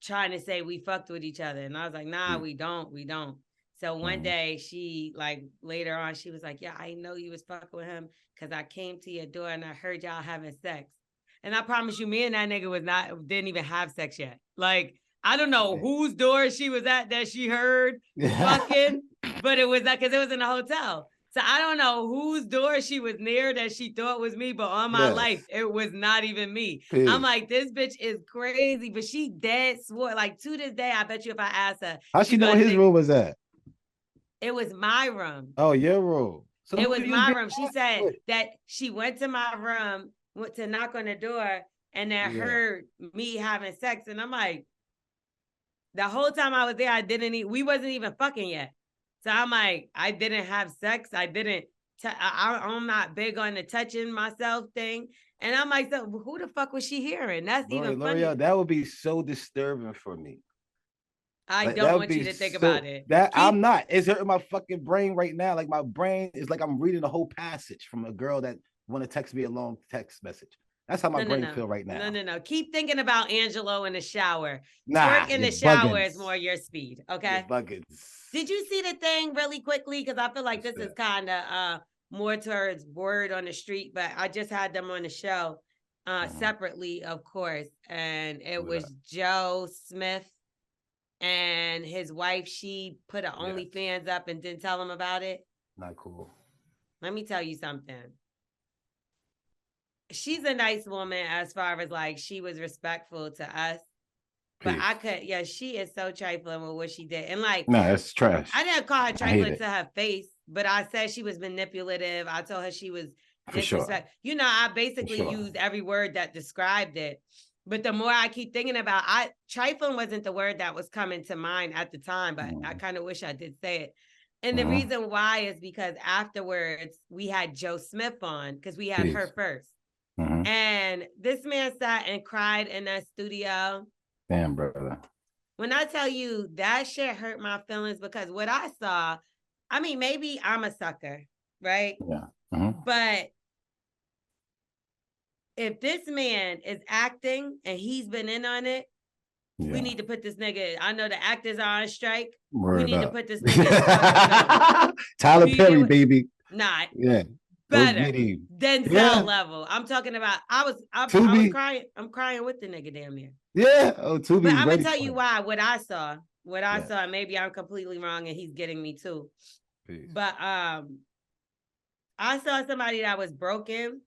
trying to say we fucked with each other. And I was like, nah, we don't. So one day she like later on, she was like, yeah, I know you was fucking with him because I came to your door and I heard y'all having sex. And I promise you, me and that nigga didn't even have sex yet. Like, I don't know whose door she was at that she heard fucking, but it was like, cause it was in a hotel. So I don't know whose door she was near that she thought was me, but on my life, it was not even me. I'm like, this bitch is crazy, but she dead swore. Like to this day, I bet you if I asked her. How she know his room was at? It was my room. Oh, your room. So it was my room. She said that she went to my room, went to knock on the door, and then heard me having sex. And I'm like, the whole time I was there, we wasn't even fucking yet. So I'm like, I didn't have sex. I'm not big on the touching myself thing. And I'm like, so who the fuck was she hearing? That's even funny. L'Oreal, that would be so disturbing for me. I don't want you to think about it. I'm not. It's hurting my fucking brain right now. Like my brain is like I'm reading a whole passage from a girl that want to text me a long text message. That's how my brain feel right now. No. Keep thinking about Angelo in the shower. Twerk in the shower is more your speed. Okay. Did you see the thing really quickly? Because I feel like this is kind of more towards word on the street, but I just had them on the show separately, of course. And it was Joe Smith and his wife. She put an OnlyFans up and didn't tell him about it. Not cool. Let me tell you something. she's a nice woman as far as like she was respectful to us. But Peace. I could, yeah, she is so trifling with what she did. And like, No, it's trash. I didn't call her I hate trifling it. to her face, but I said she was manipulative. I told her she was For sure. disrespect. You know, I basically sure. used every word that described it. But the more I keep thinking about, trifling wasn't the word that was coming to mind at the time, but I kind of wish I did say it. And the reason why is because afterwards we had Joe Smith on because we had her first. And this man sat and cried in that studio. Damn, brother. When I tell you that shit hurt my feelings because what I saw, I mean, maybe I'm a sucker, right? Yeah. But if this man is acting and he's been in on it, we need to put this nigga. I know the actors are on strike. We need to put this nigga. Tyler Perry, baby. Not. Yeah. Better Denzel level. I'm talking about. I was crying. I'm crying with the nigga damn near. Yeah. Oh, Tubi. But I'm gonna tell you why. What I saw. Maybe I'm completely wrong, and he's getting me too. Peace. But I saw somebody that was broken,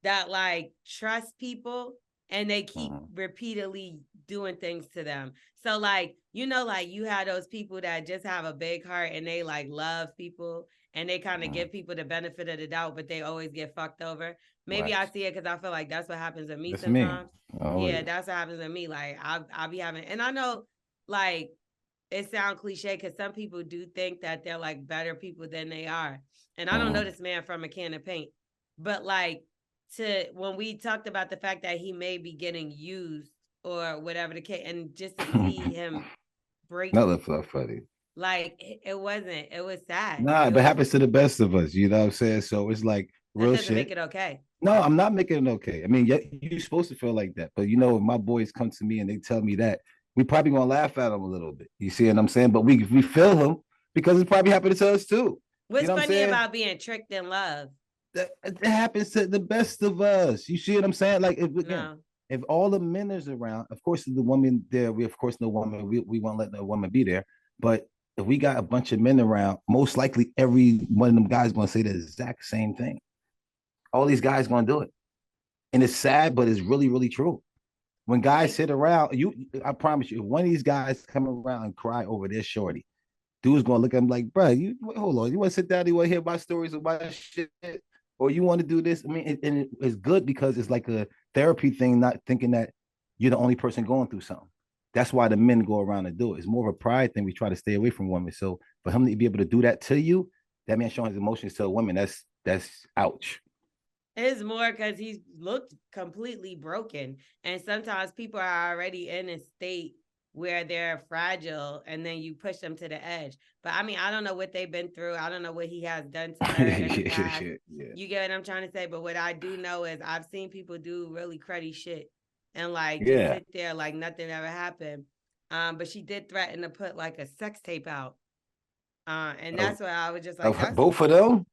that like trusts people, and they keep repeatedly doing things to them. So like, you know, like you have those people that just have a big heart and they like love people. And they kind of give people the benefit of the doubt, but they always get fucked over. Maybe I see it because I feel like that's what happens to me sometimes. Yeah, that's what happens to me. Like I'll be having, and I know like it sounds cliche because some people do think that they're like better people than they are. And I don't know this man from a can of paint, but like when we talked about the fact that he may be getting used or whatever the case, and just to see him break. Another fluff buddy. Like it wasn't. It was sad. Nah, but happens to the best of us. You know what I'm saying? So it's like real that doesn't shit. Make it okay. No, I'm not making it okay. I mean, you're supposed to feel like that, but you know, if my boys come to me and they tell me that, we probably gonna laugh at them a little bit. You see what I'm saying? But we feel them because it's probably happening to us too. What's funny about being tricked in love? That happens to the best of us. You see what I'm saying? Like if all the men is around, of course the woman there. We of course no woman. We won't let no woman be there, but if we got a bunch of men around, most likely every one of them guys going to say the exact same thing. All these guys going to do it. And it's sad, but it's really, really true. When guys sit around, I promise you, if one of these guys come around and cry over this shorty, dude's going to look at him like, bro, hold on. You want to sit down? You want to hear my stories about shit? Or you want to do this? I mean, it's good because it's like a therapy thing, not thinking that you're the only person going through something. That's why the men go around and do it. It's more of a pride thing. We try to stay away from women. So for him to be able to do that to you, that man showing his emotions to a woman, that's ouch. It's more because he's looked completely broken. And sometimes people are already in a state where they're fragile and then you push them to the edge. But I mean, I don't know what they've been through. I don't know what he has done to her in the past. You get what I'm trying to say? But what I do know is I've seen people do really cruddy shit. And like just sit there like nothing ever happened. But she did threaten to put like a sex tape out. And that's why I was just like, both of them.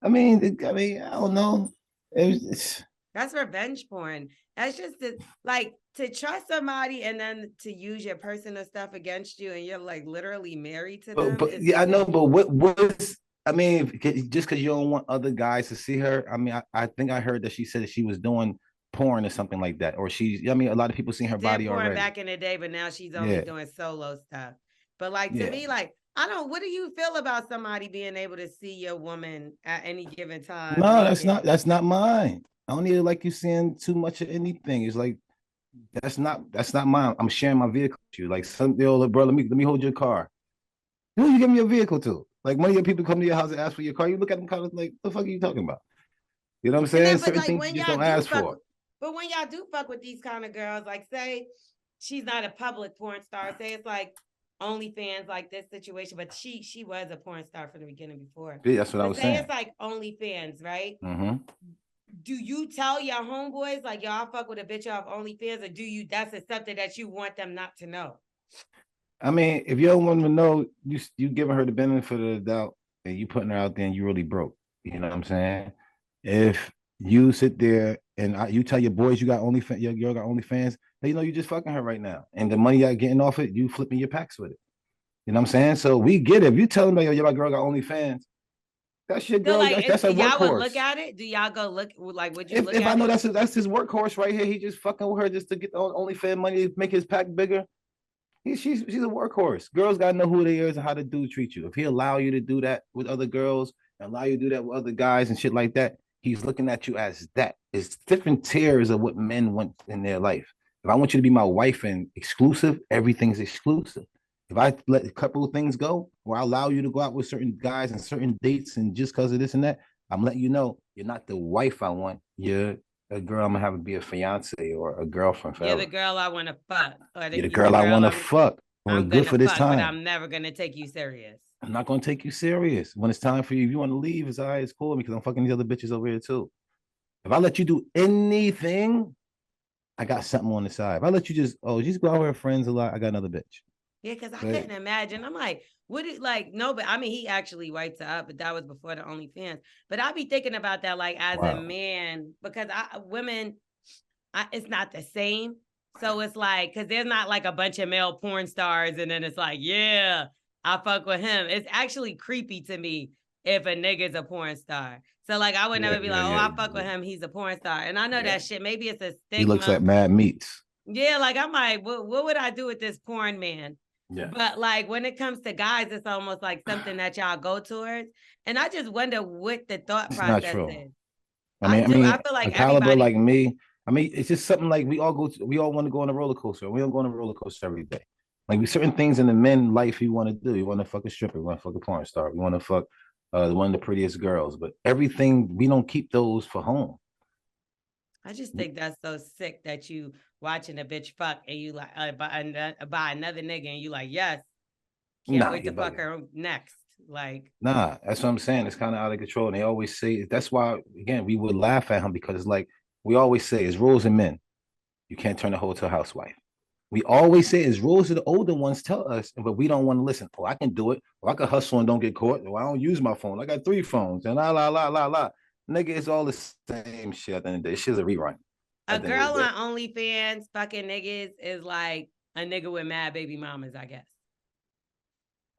I mean, I don't know. That's revenge porn. That's just like to trust somebody and then to use your personal stuff against you, and you're like literally married to them. But yeah, I know. But what's I mean, just because you don't want other guys to see her. I mean, I think I heard that she said that she was doing porn or something like that, or I mean, a lot of people seen her body already back in the day, but now she's only doing solo stuff. But like to me, like what do you feel about somebody being able to see your woman at any given time? No, that's not mine. I don't need like you seeing too much of anything. It's like that's not mine. I'm sharing my vehicle with you. Like bro, let me hold your car. Who you give me your vehicle to? Like one of your people come to your house and ask for your car, you look at them kind of like, the fuck are you talking about? You know what I'm saying? Certain things you just don't ask for. But when y'all do fuck with these kind of girls, like say she's not a public porn star, say it's like OnlyFans, like this situation, but she was a porn star from the beginning before. Yeah, that's what I was saying. Say it's like OnlyFans, right? Mm-hmm. Do you tell your homeboys like y'all fuck with a bitch off OnlyFans, or that's something that you want them not to know? I mean, if you don't want to know, you giving her the benefit of the doubt and you putting her out there and you really broke. You know what I'm saying? If you sit there and you tell your boys you got OnlyFans, your girl got OnlyFans, you know you just fucking her right now. And the money you're getting off it, you flipping your packs with it. You know what I'm saying? So we get it. If you tell them that your girl got OnlyFans, That's your So girl. like, That's a y'all would look workhorse. at it? Do y'all go look? Like, would you look If I at know it? that's his workhorse right here, he just fucking with her just to get the OnlyFans money, to make his pack bigger. She's a workhorse. Girls gotta know who they is and how the dude treat you. If he allow you to do that with other girls and allow you to do that with other guys and shit like that, he's looking at you as that. It's different tiers of what men want in their life. If I want you to be my wife and exclusive, everything's exclusive. If I let a couple of things go, or I allow you to go out with certain guys and certain dates, and just because of this and that, I'm letting you know you're not the wife I want. You're a girl I'm gonna have to be a fiance or a girlfriend You're forever. the girl I want to fuck, or You're the you're the girl I girl want to fuck. Or I'm good gonna for this fuck, but time. I'm never gonna take you serious. I'm not gonna take you serious. When it's time for you, if you want to leave, it's all right, it's cool because I'm fucking these other bitches over here too. If I let you do anything, I got something on the side. If I let you just go out with her friends a lot, I got another bitch. Yeah, because I But couldn't imagine. I'm like, would it like no, but I mean he actually wiped it up, but that was before the OnlyFans. But I be thinking about that like as a wow. man, because it's not the same. So it's like, because there's not like a bunch of male porn stars, and then it's like, yeah, I fuck with him. It's actually creepy to me if a nigga's a porn star. So like, I would Yeah, never be yeah, like, oh, yeah, I fuck with him, he's a porn star. And I know yeah. that shit. Maybe it's a He looks stigma. like Mad Meats. Yeah, like I'm like, what would I do with this porn man? Yeah. But like when it comes to guys, it's almost like something that y'all go towards. And I just wonder what the thought It's not process true. is. I I mean, feel a like caliber everybody. like me. I mean, it's just something like we all want to go on a roller coaster. We don't go on a roller coaster every day. Like we certain things in the men life you want to do. You want to fuck a stripper, you want to fuck a porn star, you want to fuck one of the prettiest girls. But everything we don't keep those for home. I just think that's so sick that you watching a bitch fuck and you like by another nigga and you like, yes, can't Nah, wait to you're fuck bugging. her next. Like, Nah, that's what I'm saying. It's kind of out of control. And they always say that's why again we would laugh at him because it's like we always say it's rules in men. You can't turn a hoe to a housewife. We always say it's rules that the older ones tell us, but we don't want to listen. Oh, I can do it. Or I can hustle and don't get caught. Or I don't use my phone. I got 3 phones. And la. Nigga, it's all the same shit at the end of the day. It's just a rerun. a girl on OnlyFans fucking niggas is like a nigga with mad baby mamas, I guess.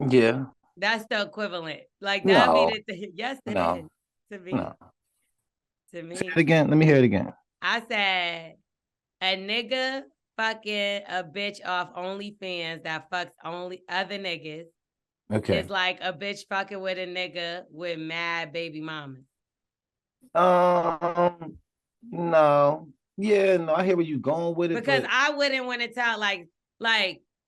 Yeah. That's the equivalent. Like that No. be the yes, it No. is to me. No. To me. Say it again. Let me hear it again. I said a nigga fucking a bitch off OnlyFans that fucks only other niggas. Okay. It's like a bitch fucking with a nigga with mad baby mamas. No. Yeah, no, I hear where you going with it. Because but... I wouldn't want to tell like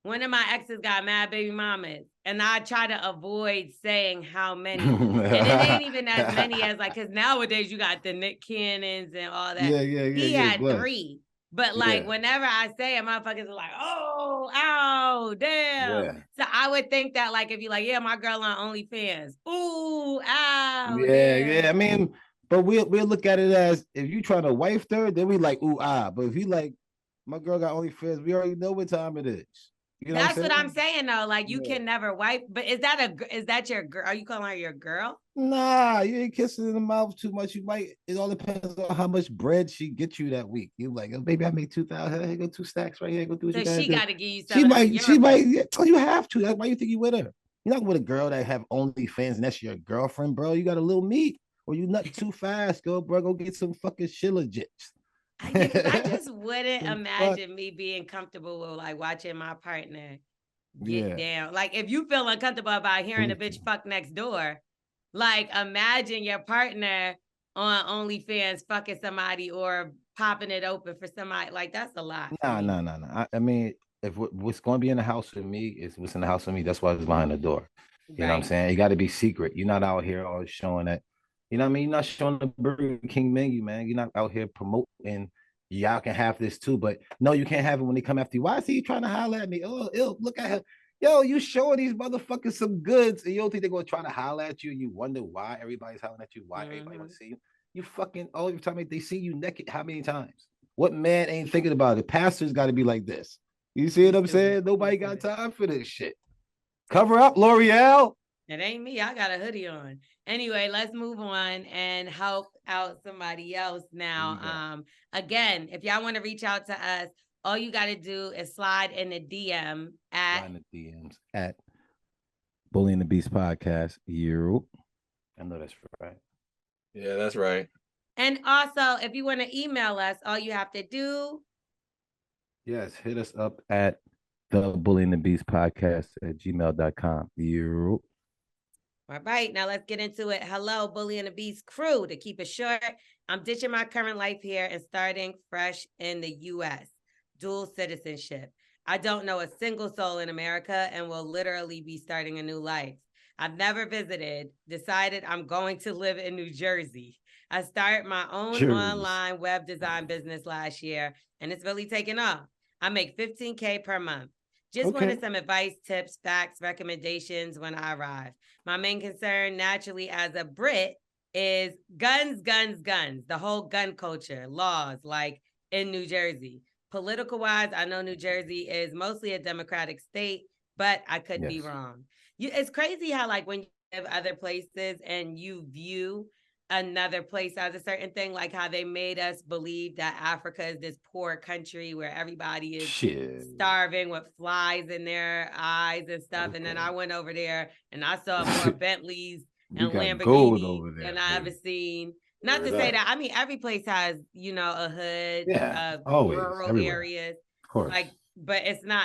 one of my exes got mad baby mamas, and I try to avoid saying how many. And it ain't even as many as like, because nowadays you got the Nick Cannons and all that. Yeah. He had 3. But like Yeah. whenever I say it, motherfuckers are like, oh, ow, damn. Yeah. So I would think that like if you like, yeah, my girl on OnlyFans. Ooh, ow, Yeah, damn. yeah. I mean, but we'll look at it as if you trying to wife her, then we like ooh ah. But if you like my girl got OnlyFans, we already know what time it is. You know That's what I'm saying though. Like you Yeah. can never wife, but is that your girl? Are you calling her your girl? Nah, you ain't kissing in the mouth too much. You might. It all depends on how much bread she gets you that week. You like, oh, baby, I made 2,000. Here go 2 stacks right here. Go do what So you gotta she do. got to give you She something might. on She your might. Yeah, oh, you have to. That's why you think you with her. You're not with a girl that have OnlyFans and that's your girlfriend, bro. You got a little meat, or you nut too fast, go, bro. Go get some fucking shillajits. I just wouldn't The imagine me being comfortable with like watching my partner get Yeah. down. Like if you feel uncomfortable about hearing a bitch fuck next door, like imagine your partner on OnlyFans fucking somebody or popping it open for somebody. Like that's a lot. Nah. I mean, if what's going to be in the house with me is what's in the house with me. That's why it's behind the door. You know what I'm saying? You got to be secret. You're not out here always showing that. You know what I mean? You're not showing the Burger King menu, man. You're not out here promoting. Y'all can have this too, but no, you can't have it when they come after you. Why is he trying to holler at me? Oh, ew, look at him. Yo, you showing these motherfuckers some goods, and you don't think they're gonna try to holler at you. You wonder why everybody's hollering at you, why everybody want to see you. You fucking every time they see you naked, how many times? What man ain't thinking about it? Pastors got to be like this. You see what I'm saying? Nobody got time for this shit. Cover up, L'Oreal. It ain't me. I got a hoodie on. Anyway, let's move on and help out somebody else now. Again, if y'all want to reach out to us, all you got to do is slide in the DM at Bullying the Beast Podcast. You. I know that's right. Yeah, that's right. And also, if you want to email us, all you have to do. Yes, hit us up at the Bully and the Beast podcast at gmail.com. You. All right, now let's get into it. Hello, Bully and the Beast crew. To keep it short, I'm ditching my current life here and starting fresh in the U.S. Dual citizenship. I don't know a single soul in America and will literally be starting a new life. I've never visited, decided I'm going to live in New Jersey. I started my own online web design business last year, and it's really taken off. I make $15K per month. Just wanted some advice, tips, facts, recommendations when I arrive. My main concern, naturally, as a Brit, is guns, guns, guns. The whole gun culture, laws, like in New Jersey. Political wise, I know New Jersey is mostly a Democratic state, but I could be wrong. It's crazy how, like, when you live other places and you view another place as a certain thing, like how they made us believe that Africa is this poor country where everybody is starving with flies in their eyes and stuff. And then I went over there and I saw more Bentleys and Lamborghinis than I ever seen. Not to say that, I mean, every place has, a hood, rural areas. Of course. Like, but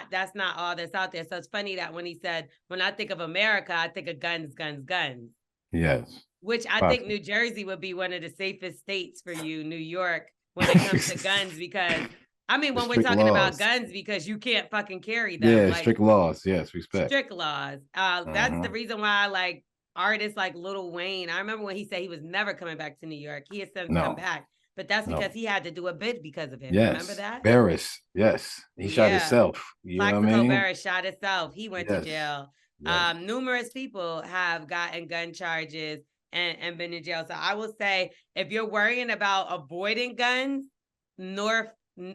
that's not all that's out there. So it's funny that when he said, when I think of America, I think of guns, guns, guns. Yes. Which I think New Jersey would be one of the safest states for you, New York, when it comes to guns, because I mean, when we're talking about guns, because you can't fucking carry them. Yeah, like, strict laws. Yes, respect. Strict laws. That's the reason why I like artists like Lil Wayne. I remember when he said he was never coming back to New York. He has since come back. But that's because he had to do a bid because of it. Yes. Remember that? Barris. Yes. He shot himself. You know what I mean? Barris shot himself. He went to jail. Yes. Numerous people have gotten gun charges and been in jail. So I will say, if you're worrying about avoiding guns,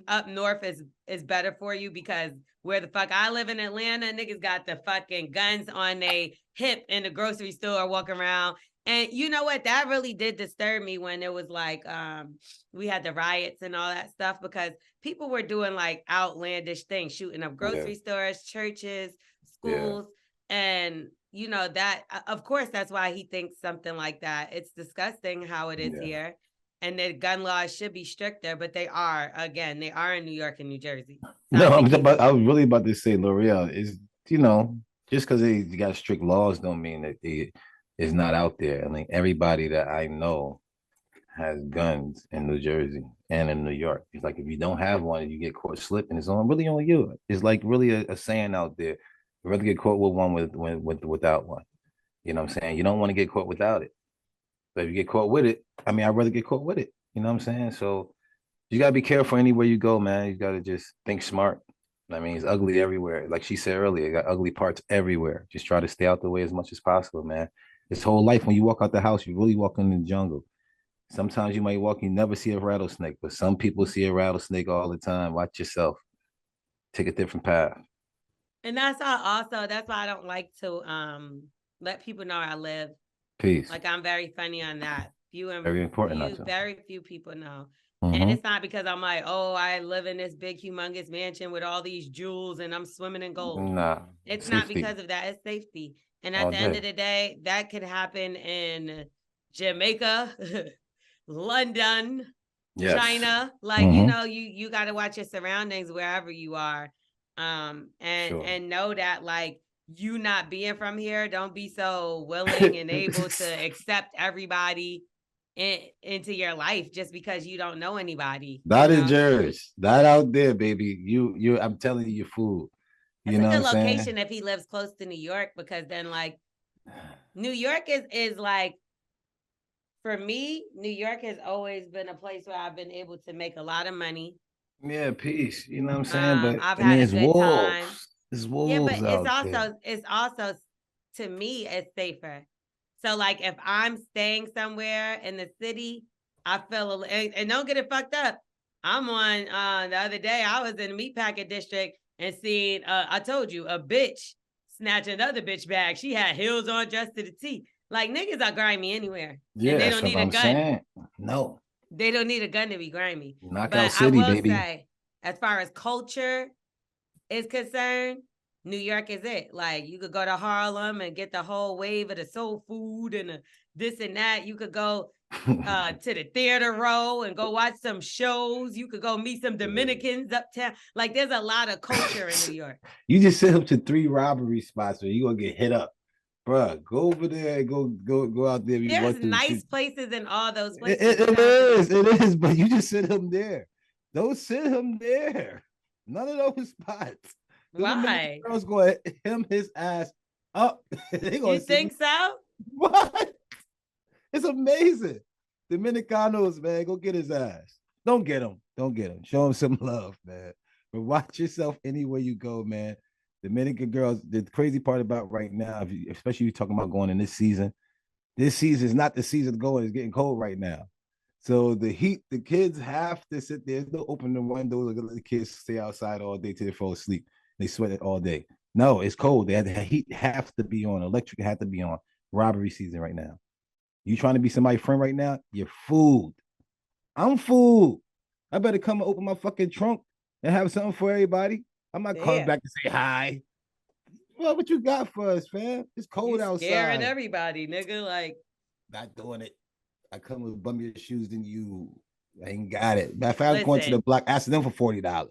up north is better for you, because where the fuck I live in Atlanta, niggas got the fucking guns on their hip in the grocery store walking around. And you know what? That really did disturb me when it was like, we had the riots and all that stuff, because people were doing like outlandish things, shooting up grocery stores, churches, schools. And that, of course, that's why he thinks something like that. It's disgusting how it is here. And the gun laws should be stricter, but they are in New York and New Jersey. So no, I was really about to say, L'Oreal is, just because they got strict laws don't mean that it is not out there. I mean, everybody that I know has guns in New Jersey and in New York. It's like, if you don't have one, you get caught slipping, it's really on you. It's like really a saying out there. You'd rather get caught with one without one. You know what I'm saying? You don't want to get caught without it. But if you get caught with it, I mean, I'd rather get caught with it. You know what I'm saying? So you gotta be careful anywhere you go, man. You gotta just think smart. I mean, it's ugly everywhere. Like she said earlier, it got ugly parts everywhere. Just try to stay out the way as much as possible, man. This whole life, when you walk out the house, you really walk in the jungle. Sometimes you might walk, you never see a rattlesnake, but some people see a rattlesnake all the time. Watch yourself. Take a different path. And that's why I don't like to let people know I live. Peace. Like, I'm very funny on that. Very important. Very few people know. And it's not because I'm like, oh, I live in this big, humongous mansion with all these jewels and I'm swimming in gold. Nah. It's not because of that. It's safety. And at the end of the day, that could happen in Jamaica, London, China. Like, you got to watch your surroundings wherever you are. And know that, like, you not being from here, don't be so willing and able to accept everybody into your life just because you don't know anybody. That is yours. That out there, baby. You I'm telling you, your food. That's a good location if he lives close to New York, because then, like, New York is like, for me, New York has always been a place where I've been able to make a lot of money. Yeah, peace. You know what I'm saying? But I've had a good time. It's wolves. Yeah, but it's also to me, it's safer. So, like, if I'm staying somewhere in the city, I feel, and don't get it fucked up. I'm on, the other day, I was in the meatpacking district and seen, I told you, a bitch snatch another bitch bag. She had heels on, dressed to the T. Like, niggas are grimy anywhere. Yeah, and they don't need a gun. Saying. No. They don't need a gun to be grimy. Knockout city, baby. Say, as far as culture is concerned, New York is it. Like, you could go to Harlem and get the whole wave of the soul food and the this and that. You could go to the theater row and go watch some shows. You could go meet some Dominicans uptown. Like there's a lot of culture in New York. You just sent him to 3 robbery spots where you gonna get hit up. Bruh, go over there and go out there. There's nice places in all those places. It is, but you just sent him there. Don't send him there. None of those spots. Why? Girls going to hem his ass up. You think so? What? It's amazing. Dominicanos, man, go get his ass. Don't get him. Don't get him. Show him some love, man. But watch yourself anywhere you go, man. Dominican girls, the crazy part about right now, especially you talking about going in this season is not the season to go. It's getting cold right now. So the heat, the kids have to sit there. They'll open the windows and let the kids stay outside all day till they fall asleep. They sweat it all day. No, it's cold. The heat have to be on. Electric have to be on. Robbery season right now. You trying to be somebody's friend right now? You're fooled. I'm fooled. I better come and open my fucking trunk and have something for everybody. I'm not coming back to say hi. Well, what you got for us, fam? It's cold outside. Scaring everybody, nigga. Like, not doing it. I come with bummier shoes than you. I ain't got it. If I was going to the block, asking them for $40.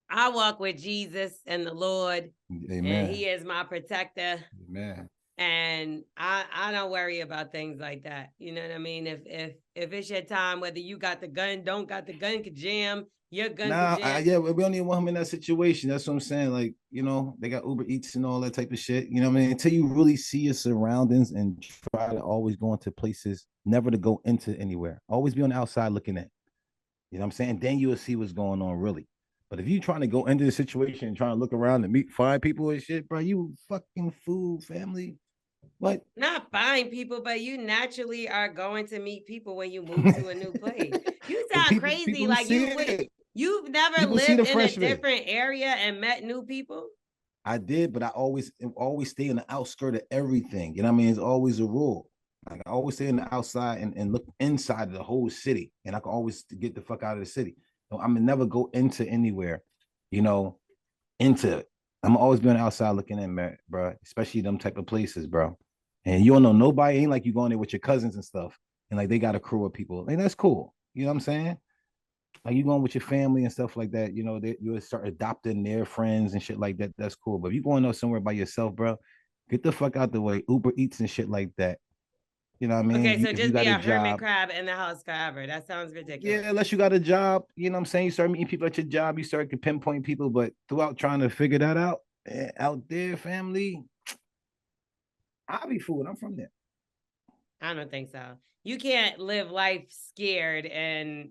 I walk with Jesus and the Lord. Amen. And he is my protector. Amen. And I don't worry about things like that. You know what I mean? If it's your time, whether you got the gun, don't got the gun, could jam. Your gun could jam. Yeah, we don't even want him in that situation. That's what I'm saying. Like, you know, they got Uber Eats and all that type of shit. You know what I mean? Until you really see your surroundings and try to always go into places, never to go into anywhere. Always be on the outside looking at. You know what I'm saying? Then you will see what's going on really. But if you trying to go into the situation and trying to look around and find people and shit, bro, you fucking fool, family. What? Not find people, but you naturally are going to meet people when you move to a new place. You sound crazy. Like you've never lived in a different area and met new people. I did, but I always stay in the outskirt of everything. You know what I mean? It's always a rule. Like I always stay in the outside and look inside of the whole city. And I can always get the fuck out of the city. So I'm gonna never go into anywhere, you know, into it. I'm always be on the outside looking in, man, bro, especially them type of places, bro. And you don't know nobody. Ain't like you going there with your cousins and stuff. And like they got a crew of people. And that's cool. You know what I'm saying? Like you going with your family and stuff like that, you know, you'll start adopting their friends and shit like that. That's cool. But if you going out somewhere by yourself, bro, get the fuck out the way. Uber Eats and shit like that. You know what I mean? Okay, so just be a hermit crab in the house forever. That sounds ridiculous. Yeah, unless you got a job, you know what I'm saying? You start meeting people at your job, you start to pinpoint people, but throughout trying to figure that out, out there, family, I'll be fooled. I'm from there. I don't think so. You can't live life scared and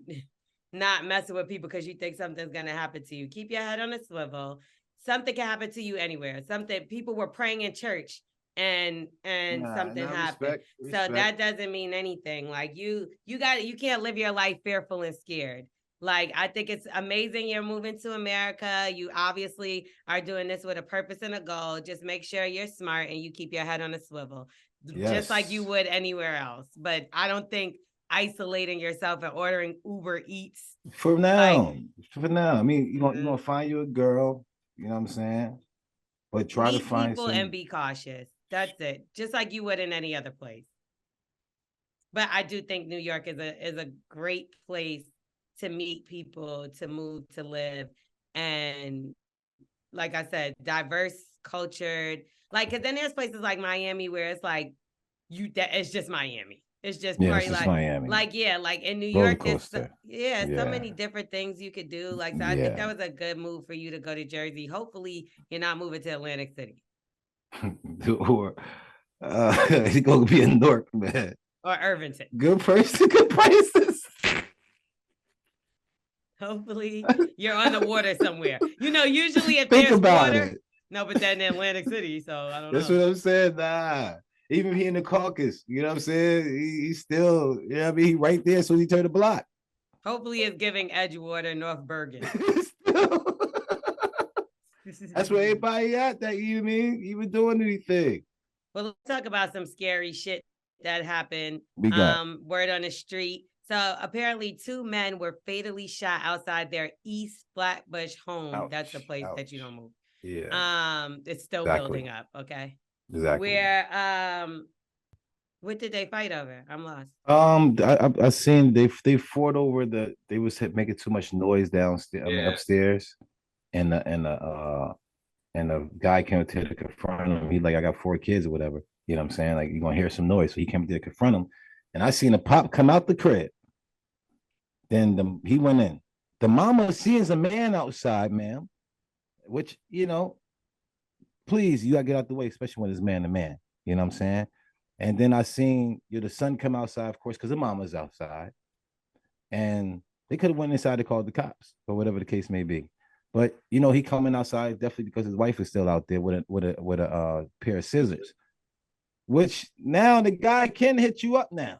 not messing with people because you think something's going to happen to you. Keep your head on a swivel. Something can happen to you anywhere. People were praying in church and something happened. Respect. So that doesn't mean anything. Like you can't live your life fearful and scared. Like, I think it's amazing you're moving to America. You obviously are doing this with a purpose and a goal. Just make sure you're smart and you keep your head on a swivel, just like you would anywhere else. But I don't think isolating yourself and ordering Uber Eats. For now. I mean, you're gonna find you a girl, you know what I'm saying? But try to find people and be cautious. That's it. Just like you would in any other place. But I do think New York is a great place to meet people, to move, to live. And like I said, diverse, cultured. Like, because then there's places like Miami where it's like, it's just Miami. It's just probably like Miami. Like in New York, there's so many different things you could do. Like, so I think that was a good move for you to go to Jersey. Hopefully you're not moving to Atlantic City. Or he's gonna be in Newark, man. Or Irvington. Good prices. Hopefully you're on the water somewhere. You know, usually if there's water. No, but then in Atlantic City, so I don't know. That's what I'm saying. Nah. Even he in the caucus, you know what I'm saying? He's still, you know what I mean? He right there, so he turned the block. Hopefully it's giving Edgewater, North Bergen. That's where everybody at that, you know what I mean? Even doing anything. Well, let's talk about some scary shit that happened. Word on the street. So apparently 2 men were fatally shot outside their East Flatbush home. Ouch, that's the place that you don't move. Yeah. It's still building up. Okay. Exactly. What did they fight over? I'm lost. I seen they fought over they was making too much noise downstairs. I mean Yeah. upstairs, and the guy came up to confront him. He like, I got 4 kids or whatever. You know what I'm saying? Like, you're gonna hear some noise. So he came up to confront him, and I seen a pop come out the crib. Then he went in. The mama sees a man outside, ma'am. Which, please, you gotta get out the way, especially when it's man to man. You know what I'm saying? And then I seen the son come outside, of course, because the mama's outside. And they could have went inside to call the cops or whatever the case may be. But he coming outside definitely because his wife is still out there with a pair of scissors. Which now the guy can hit you up now.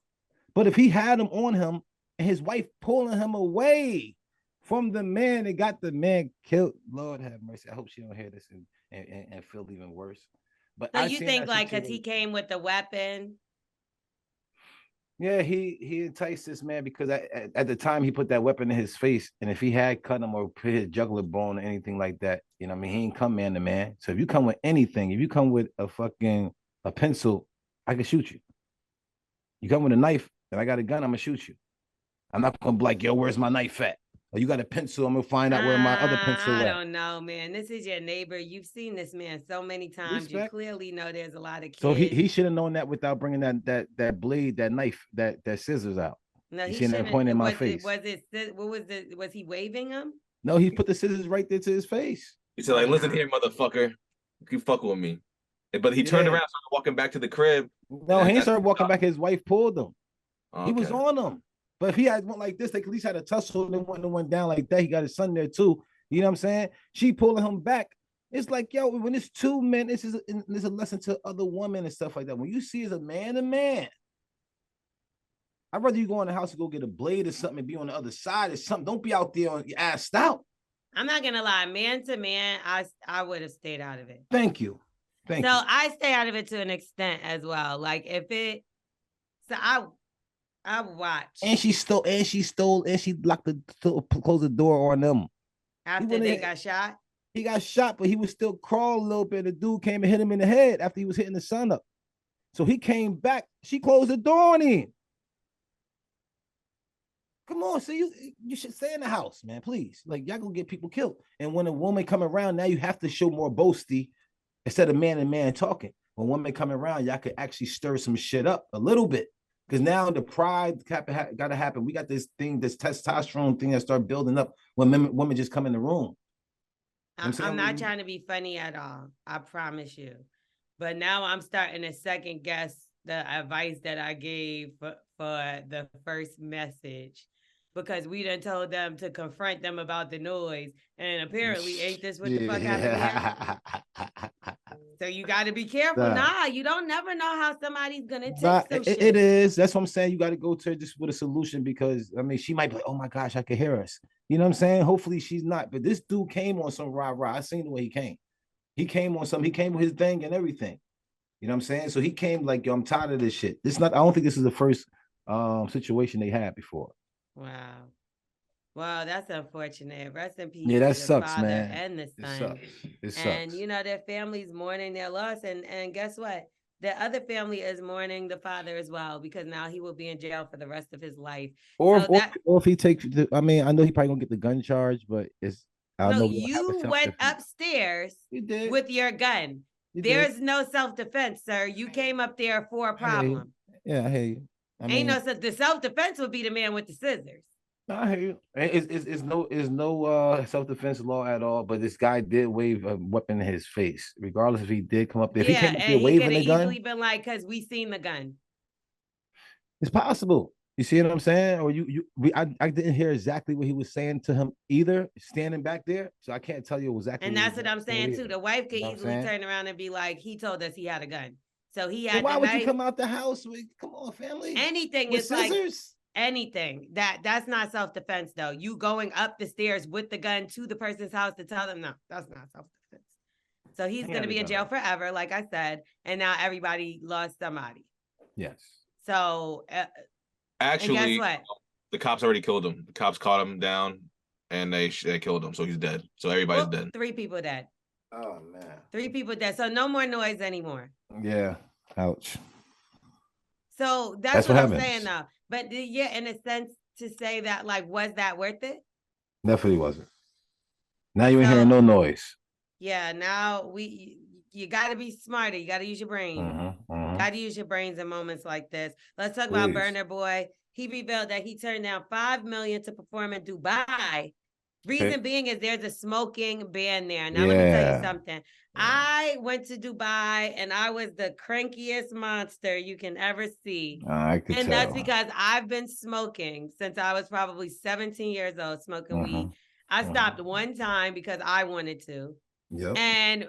But if he had them on him and his wife pulling him away from the man, it got the man killed. Lord have mercy. I hope she don't hear this and feel even worse. But so you think like because he came with the weapon? Yeah, he enticed this man because at the time he put that weapon in his face, and if he had cut him or put his jugular bone or anything like that, he ain't come man to man. So if you come with anything, if you come with a pencil, I can shoot you. You come with a knife and I got a gun, I'm gonna shoot you. I'm not gonna be like, yo, where's my knife at? Or you got a pencil, I'm gonna find out where my other pencil I at. don't know, man. This is your neighbor. You've seen this man so many times. Respect. You clearly know there's a lot of kids. So he should have known that without bringing that blade, that knife, that scissors out. No, he shouldn't have pointed in my face. Was he waving him? No, he put the scissors right there to his face. He said, like, listen here, motherfucker. You fucking with me. But he turned around, started walking back to the crib. No, he started walking back. His wife pulled him. Okay. He was on him. But if he had went like this, they at least had a tussle and went down like that. He got his son there too. You know what I'm saying? She pulling him back. It's like, yo, when it's 2 men, this is a lesson to other women and stuff like that. When you see as a man to man, I'd rather you go in the house and go get a blade or something and be on the other side or something. Don't be out there on your ass out. I'm not gonna lie, man to man, I would have stayed out of it. Thank you. So I stay out of it to an extent as well. Like I watched. And she stole, and she locked closed the door on them. After they got shot? He got shot, but he was still crawling a little bit. The dude came and hit him in the head after he was hitting the son up. So he came back. She closed the door on him. Come on, so you should stay in the house, man, please. Like, y'all gonna get people killed. And when a woman come around, now you have to show more boasty instead of man and man talking. When women come around, y'all could actually stir some shit up a little bit. Because now the pride got to happen. We got this testosterone thing that start building up when women just come in the room. I'm not trying to be funny at all. I promise you. But now I'm starting to second guess the advice that I gave for the first message. Because we done told them to confront them about the noise. And apparently, ain't this what the fuck happened here? So you got to be careful. You don't never know how somebody's going to take some shit. It is. That's what I'm saying. You got to go to her just with a solution because, she might be like, oh my gosh, I can hear us. You know what I'm saying? Hopefully she's not. But this dude came on some rah-rah. I seen the way he came. He came on something. He came with his thing and everything. You know what I'm saying? So he came like, yo, I'm tired of this shit. I don't think this is the first situation they had before. Wow. Well, that's unfortunate. Rest in peace. Yeah, that sucks, man. And the son. It sucks. And their family's mourning their loss. And guess what? The other family is mourning the father as well, because now he will be in jail for the rest of his life. Or if he takes I know he probably gonna get the gun charge, but you went upstairs with your gun. There's no self-defense, sir. You came up there for a problem. I hear you. The self-defense would be the man with the scissors. I hear you. It's no self-defense law at all, but this guy did wave a weapon in his face, regardless if he did come up there. If he came up there waving the gun, easily been like, because we seen the gun. It's possible. You see what I'm saying? Or I didn't hear exactly what he was saying to him either, standing back there. So I can't tell you exactly. And that's what I'm saying too. The wife could easily turn around and be like, he told us he had a gun. So he had. So why would you come out the house with? Come on, family. Anything with is scissors? Like anything. That's not self-defense though. You going up the stairs with the gun to the person's house to tell them no, that's not self-defense. So he's going to be in jail forever, like I said, and now everybody lost somebody. Yes. So. Actually, guess what? The cops already killed him. The cops caught him down, and they killed him. So he's dead. So everybody's dead. 3 people dead. Oh man. 3 people dead. So no more noise anymore. Yeah. Ouch. So That's that's what what I'm happens. saying though. But yeah, in a sense to say that, like, was that worth it? Definitely wasn't. Now you ain't hearing So no noise. yeah, now you got to be smarter. You got to use your brain. Got to use your brains in moments like this. Let's talk about Please. Burner Boy. He revealed that he turned down $5 million to perform in Dubai. Reason being is there's a smoking ban there. Now let me tell you something. I went to Dubai and I was the crankiest monster you can ever see. I could And tell. that's because I've been smoking since I was probably 17 years old, smoking weed. I stopped one time because I wanted to. Yep. And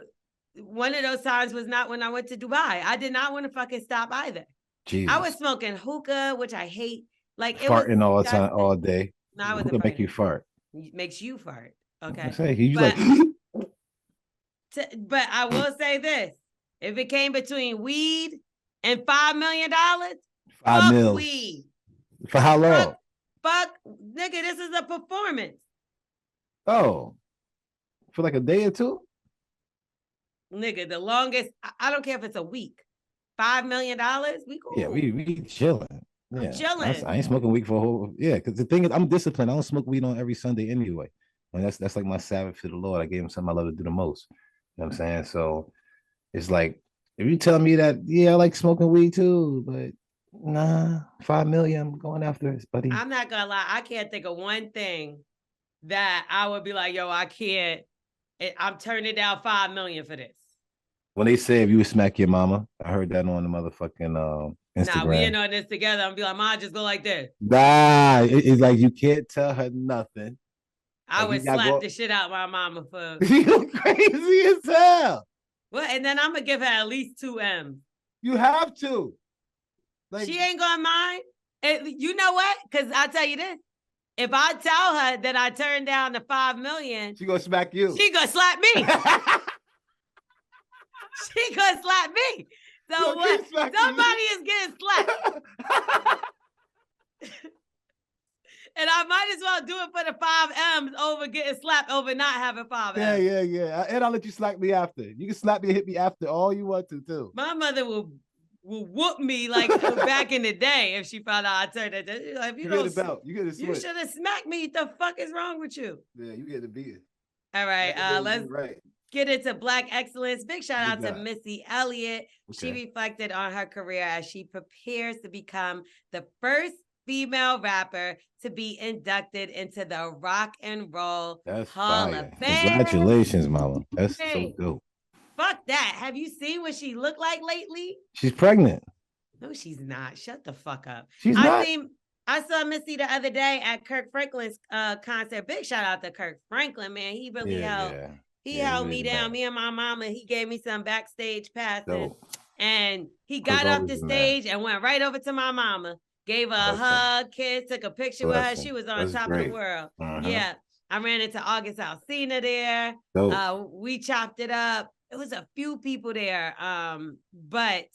one of those times was not when I went to Dubai. I did not want to fucking stop either. Jesus. I was smoking hookah, which I hate. Like it farting was all the time, all day. No, I wasn't Hookah make farting. you fart. It makes you fart. Okay. I say you but, like. But I will say this: if it came between weed and $5 million, fuck mil. weed. For how long? Fuck, nigga, this is a performance. Oh, for like a day or two? Nigga, the longest, I don't care if it's a week. $5 million, we cool. Yeah, we chilling. Yeah, chilling. I ain't smoking weed for a whole. Yeah, because the thing is, I'm disciplined. I don't smoke weed on every Sunday anyway, and that's like my Sabbath to the Lord. I gave him something I love to do the most. You know what I'm saying? So it's like if you tell me that, yeah, I like smoking weed too, but nah, 5 million, I'm going after it, buddy. I'm not gonna lie, I can't think of one thing that I would be like, yo, I can't. I'm turning down $5 million for this. When they say if you would smack your mama, I heard that on the motherfucking Instagram. Nah, we ain't on this together. I'm be like, Ma, just go like this. Nah, it's like you can't tell her nothing. I would slap the shit out my mama for. You crazy as hell. Well, and then I'm gonna give her at least 2 M's. You have to. Like, she ain't gonna mind. You know what? Because I'll tell you this. If I tell her that I turned down the $5 million, she gonna smack you. She gonna slap me. She gonna slap me. So what? Somebody is getting slapped. And I might as well do it for the 5 M's over getting slapped over not having 5 M's. Yeah. And I'll let you slap me after. You can slap me and hit me after all you want to too. My mother will whoop me like back in the day if she found out I turned it. Like, you get a belt. You get a switch. You should have smacked me. What the fuck is wrong with you? Yeah, you get a beat. All right, let's get into Black excellence. Big shout out to Missy Elliott. Okay. She reflected on her career as she prepares to become the first female rapper to be inducted into the Rock and Roll Hall of Fame. Congratulations, mama. That's so dope. Fuck that. Have you seen what she looked like lately? She's pregnant. No, she's not. Shut the fuck up. She's not. I saw Missy the other day at Kirk Franklin's concert. Big shout out to Kirk Franklin, man. He really helped. Yeah. He held me down. Me and my mama. He gave me some backstage passes. Dope. And he got off the stage and went right over to my mama. Gave her a hug, kiss, took a picture with her. She was on top of the world. Yeah. I ran into August Alsina there. We chopped it up. It was a few people there. But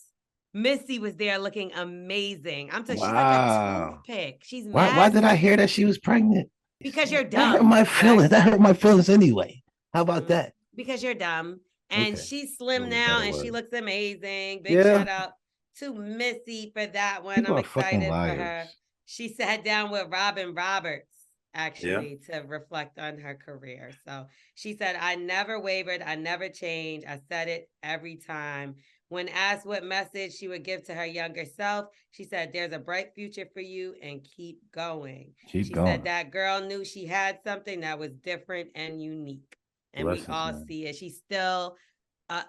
Missy was there looking amazing. I'm telling you, she's like a toothpick. She's why did I hear that she was pregnant? Because you're dumb. That hurt my feelings. That hurt my feelings anyway. How about that? Because you're dumb. And she's slim now and she looks amazing. Big shout out to Missy for that one. I'm excited for her. She sat down with Robin Roberts actually to reflect on her career. So she said, I never wavered. I never changed. I said it every time. When asked what message she would give to her younger self, she said, there's a bright future for you and keep going. She said that girl knew she had something that was different and unique. And we all see it. She's still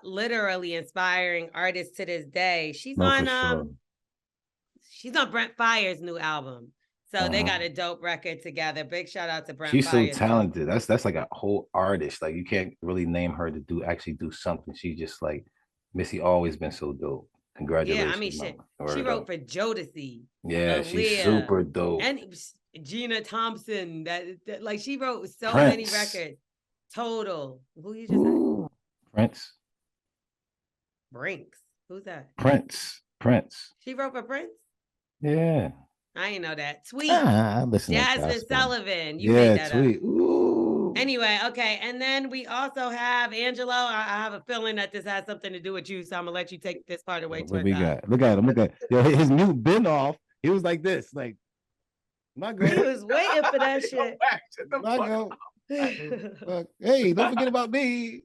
literally inspiring artists to this day. She's on Brent Fayer's new album. So they got a dope record together. Big shout out to Brent Fayers. She's so talented. That's like a whole artist. Like you can't really name her to actually do something. She just like Missy always been so dope. Congratulations. Yeah, I mean, she wrote for Jodeci. Yeah, she's super dope. And Gina Thompson. That like she wrote so many records. Total. Who you just said? Prince. Brinks. Who's that? Prince. She wrote for Prince? Yeah. I didn't know that. Tweet. Jasmine Sullivan. You made that tweet. up. Ooh. Anyway, okay. And then we also have Angelo. I have a feeling that this has something to do with you. So I'm gonna let you take this part away. What we got? Look at him. Look at yo, his mute been off. He was like this, like not He good. was waiting for that shit. Not good. Fuck. Hey, don't forget about me.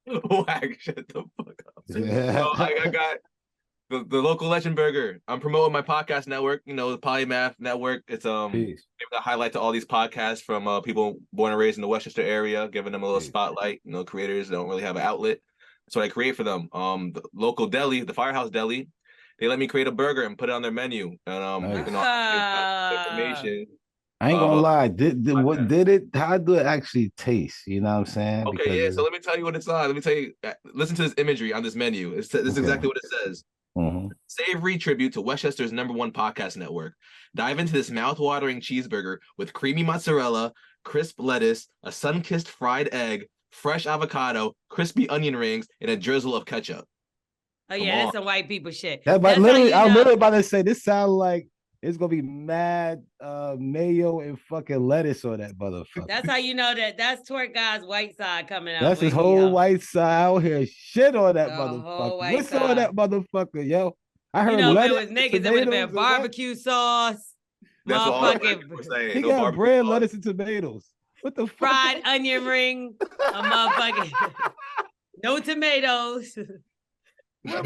Whack, shut the fuck up. So I got the local legend burger. I'm promoting my podcast network, you know, the Polymath Network. It's giving a highlight to all these podcasts from people born and raised in the Westchester area, giving them a little spotlight. You know, creators that don't really have an outlet. That's what I create for them. The local deli, the Firehouse Deli, they let me create a burger and put it on their menu. And Nice. you know, information. I ain't gonna lie. What did it? How do it actually taste? You know what I'm saying? Okay, because yeah. So let me tell you what it's on. Let me tell you. Listen to this imagery on this menu. This is exactly what it says. Mm-hmm. Savory tribute to Westchester's #1 podcast network. Dive into this mouth-watering cheeseburger with creamy mozzarella, crisp lettuce, a sun-kissed fried egg, fresh avocado, crispy onion rings, and a drizzle of ketchup. Oh yeah, that's some white people shit. But literally, I was literally about to say this sounds like it's gonna be mad mayo and fucking lettuce on that motherfucker. That's how you know that's Twerk Guy's white side coming out. That's his whole white side out here. Shit on that motherfucker. What's on that motherfucker, yo? I heard if it was niggas, it would have been barbecue sauce. That's what all people were saying. He got bread, lettuce, and tomatoes. What the fuck? Fried onion ring, a motherfucking no tomatoes. No,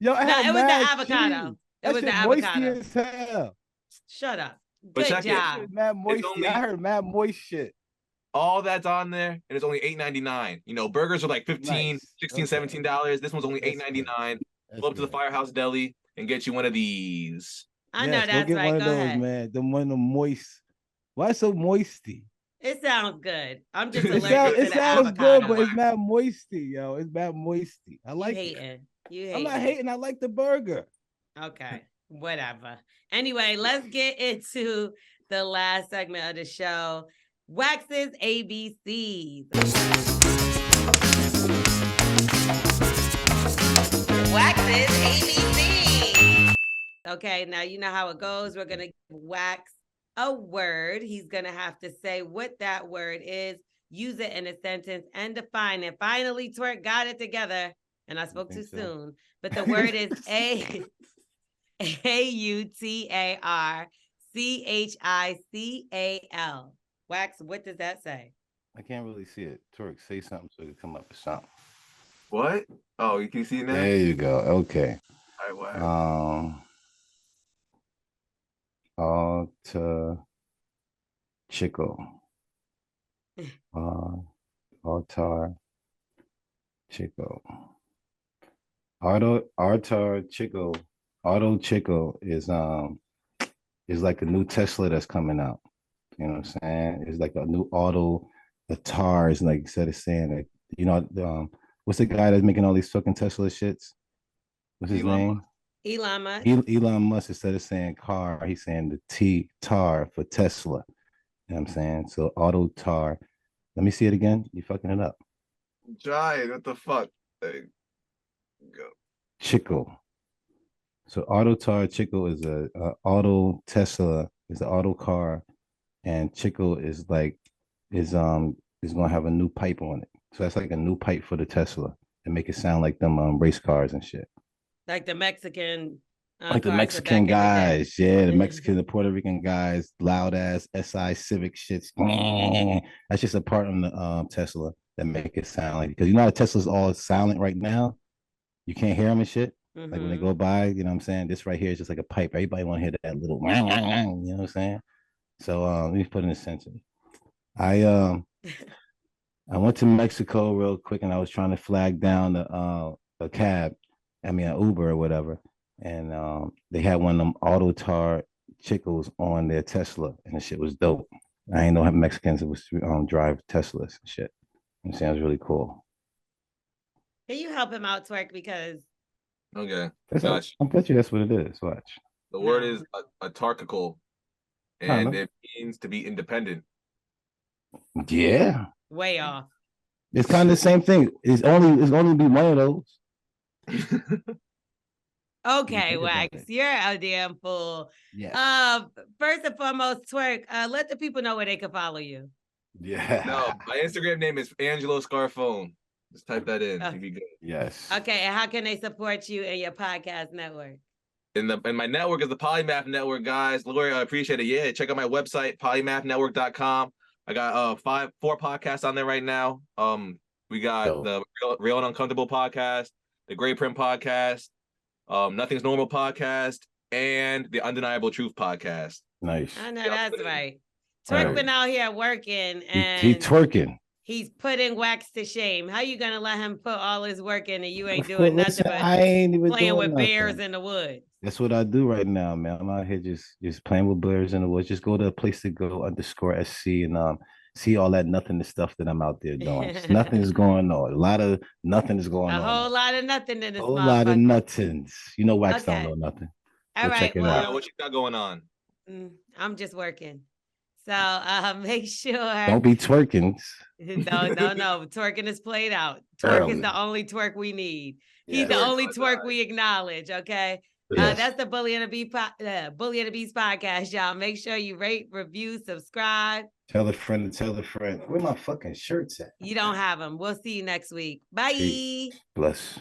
yo, it was the avocado. It was the avocado. As hell. Shut up. But Good job. Mad moisty. I heard mad moist shit. All that's on there, and it's only $8.99. You know, burgers are like $15, $16, $17. This one's only $8.99. Go up to the Firehouse Deli and get you one of these. I know that's get right. One Go of those, ahead. man. The one of the moist. Why so moisty? It sounds good. I'm just allergic to the sounds avocado. good, but it's mad moisty, yo. It's mad moisty. I like it. I'm not hating. I like the burger. Okay, whatever. Anyway, let's get into the last segment of the show. Wax's ABCs. Wax's ABCs. Okay, now you know how it goes. We're going to give Wax a word. He's going to have to say what that word is, use it in a sentence, and define it. Finally, Twerk got it together, and I spoke too soon. But the word is AUTARCHICAL. Wax, what does that say? I can't really see it. Twerk, say something so it can come up with something. What? Oh, you can see it now? There you go. Okay. All right, wow. Chico. Altar Chico. Altar Chico. Auto Chico is like a new Tesla that's coming out. You know what I'm saying? It's like a new auto. The tar is like, instead of saying like, you know, what's the guy that's making all these fucking Tesla shits? What's his name? Elon Musk. Elon Musk, instead of saying car, he's saying the T tar for Tesla. You know what I'm saying? So auto tar. Let me see it again. You fucking it up. Try what the fuck? There you go. Chico. So auto tar Chico is a auto Tesla, is an auto car, and Chico is like is gonna have a new pipe on it. So that's like a new pipe for the Tesla and make it sound like them race cars and shit. Like the Mexican. Like the Mexican guys, the Mexican, the Puerto Rican guys, loud ass SI Civic shits. That's just a part on the Tesla that make it sound like, because you know how Tesla's all silent right now. You can't hear them and shit. Like when they go by, you know what I'm saying? This right here is just like a pipe. Everybody want to hear that little, you know what I'm saying? So let me put in a sentence. I went to Mexico real quick, and I was trying to flag down a cab, an Uber or whatever. And they had one of them auto tar Chicos on their Tesla, and the shit was dope. I ain't know how Mexicans was drive Teslas and shit. You know what I'm saying? It was really cool. Can you help him out, Twerk? Because okay, I bet you that's what it is. Watch. The word is autarchical, and it means to be independent. Yeah. Way off. It's kind of the same thing. It's only be one of those. Okay, Wax, you're a damn fool. Yeah. First and foremost, Twerk, let the people know where they can follow you. Yeah. No, my Instagram name is Angelo Scarfone. Just type that in. Oh. You'd be good. Yes. Okay, and how can they support you and your podcast network? And my network is the Polymath Network, guys. Lorel, I appreciate it. Yeah, check out my website, polymathnetwork.com. I got 4 podcasts on there right now. We got the Real and Uncomfortable podcast, the Gray Print podcast, Nothing's Normal podcast, and the Undeniable Truth podcast. Nice. I know that's right. All Twerk right. been out here working and He twerking. he's putting wax to shame. How you gonna let him put all his work in and you ain't Of doing course, nothing listen, but I ain't even playing doing with nothing. bears in the woods? That's what I do right now, man. I'm out here just playing with bears in the woods. Just go to a place to go _SC and see all that nothingness stuff that I'm out there doing. Nothing is going on. A lot of nothing is going A on. whole lot of nothing in this whole lot of motherfucker. nothings. You know, Wax Okay. don't know nothing. All Go right, check it well, out. What you got going on? I'm just working. So make sure. Don't be twerking. No. Twerking is played out. Twerk is the only twerk we need. He's the only twerk we acknowledge. Okay. Yes. That's the Bully and the Beast podcast, y'all. Make sure you rate, review, subscribe. Tell a friend to tell a friend. Where my fucking shirts at? You don't have them. We'll see you next week. Bye. Peace. Bless.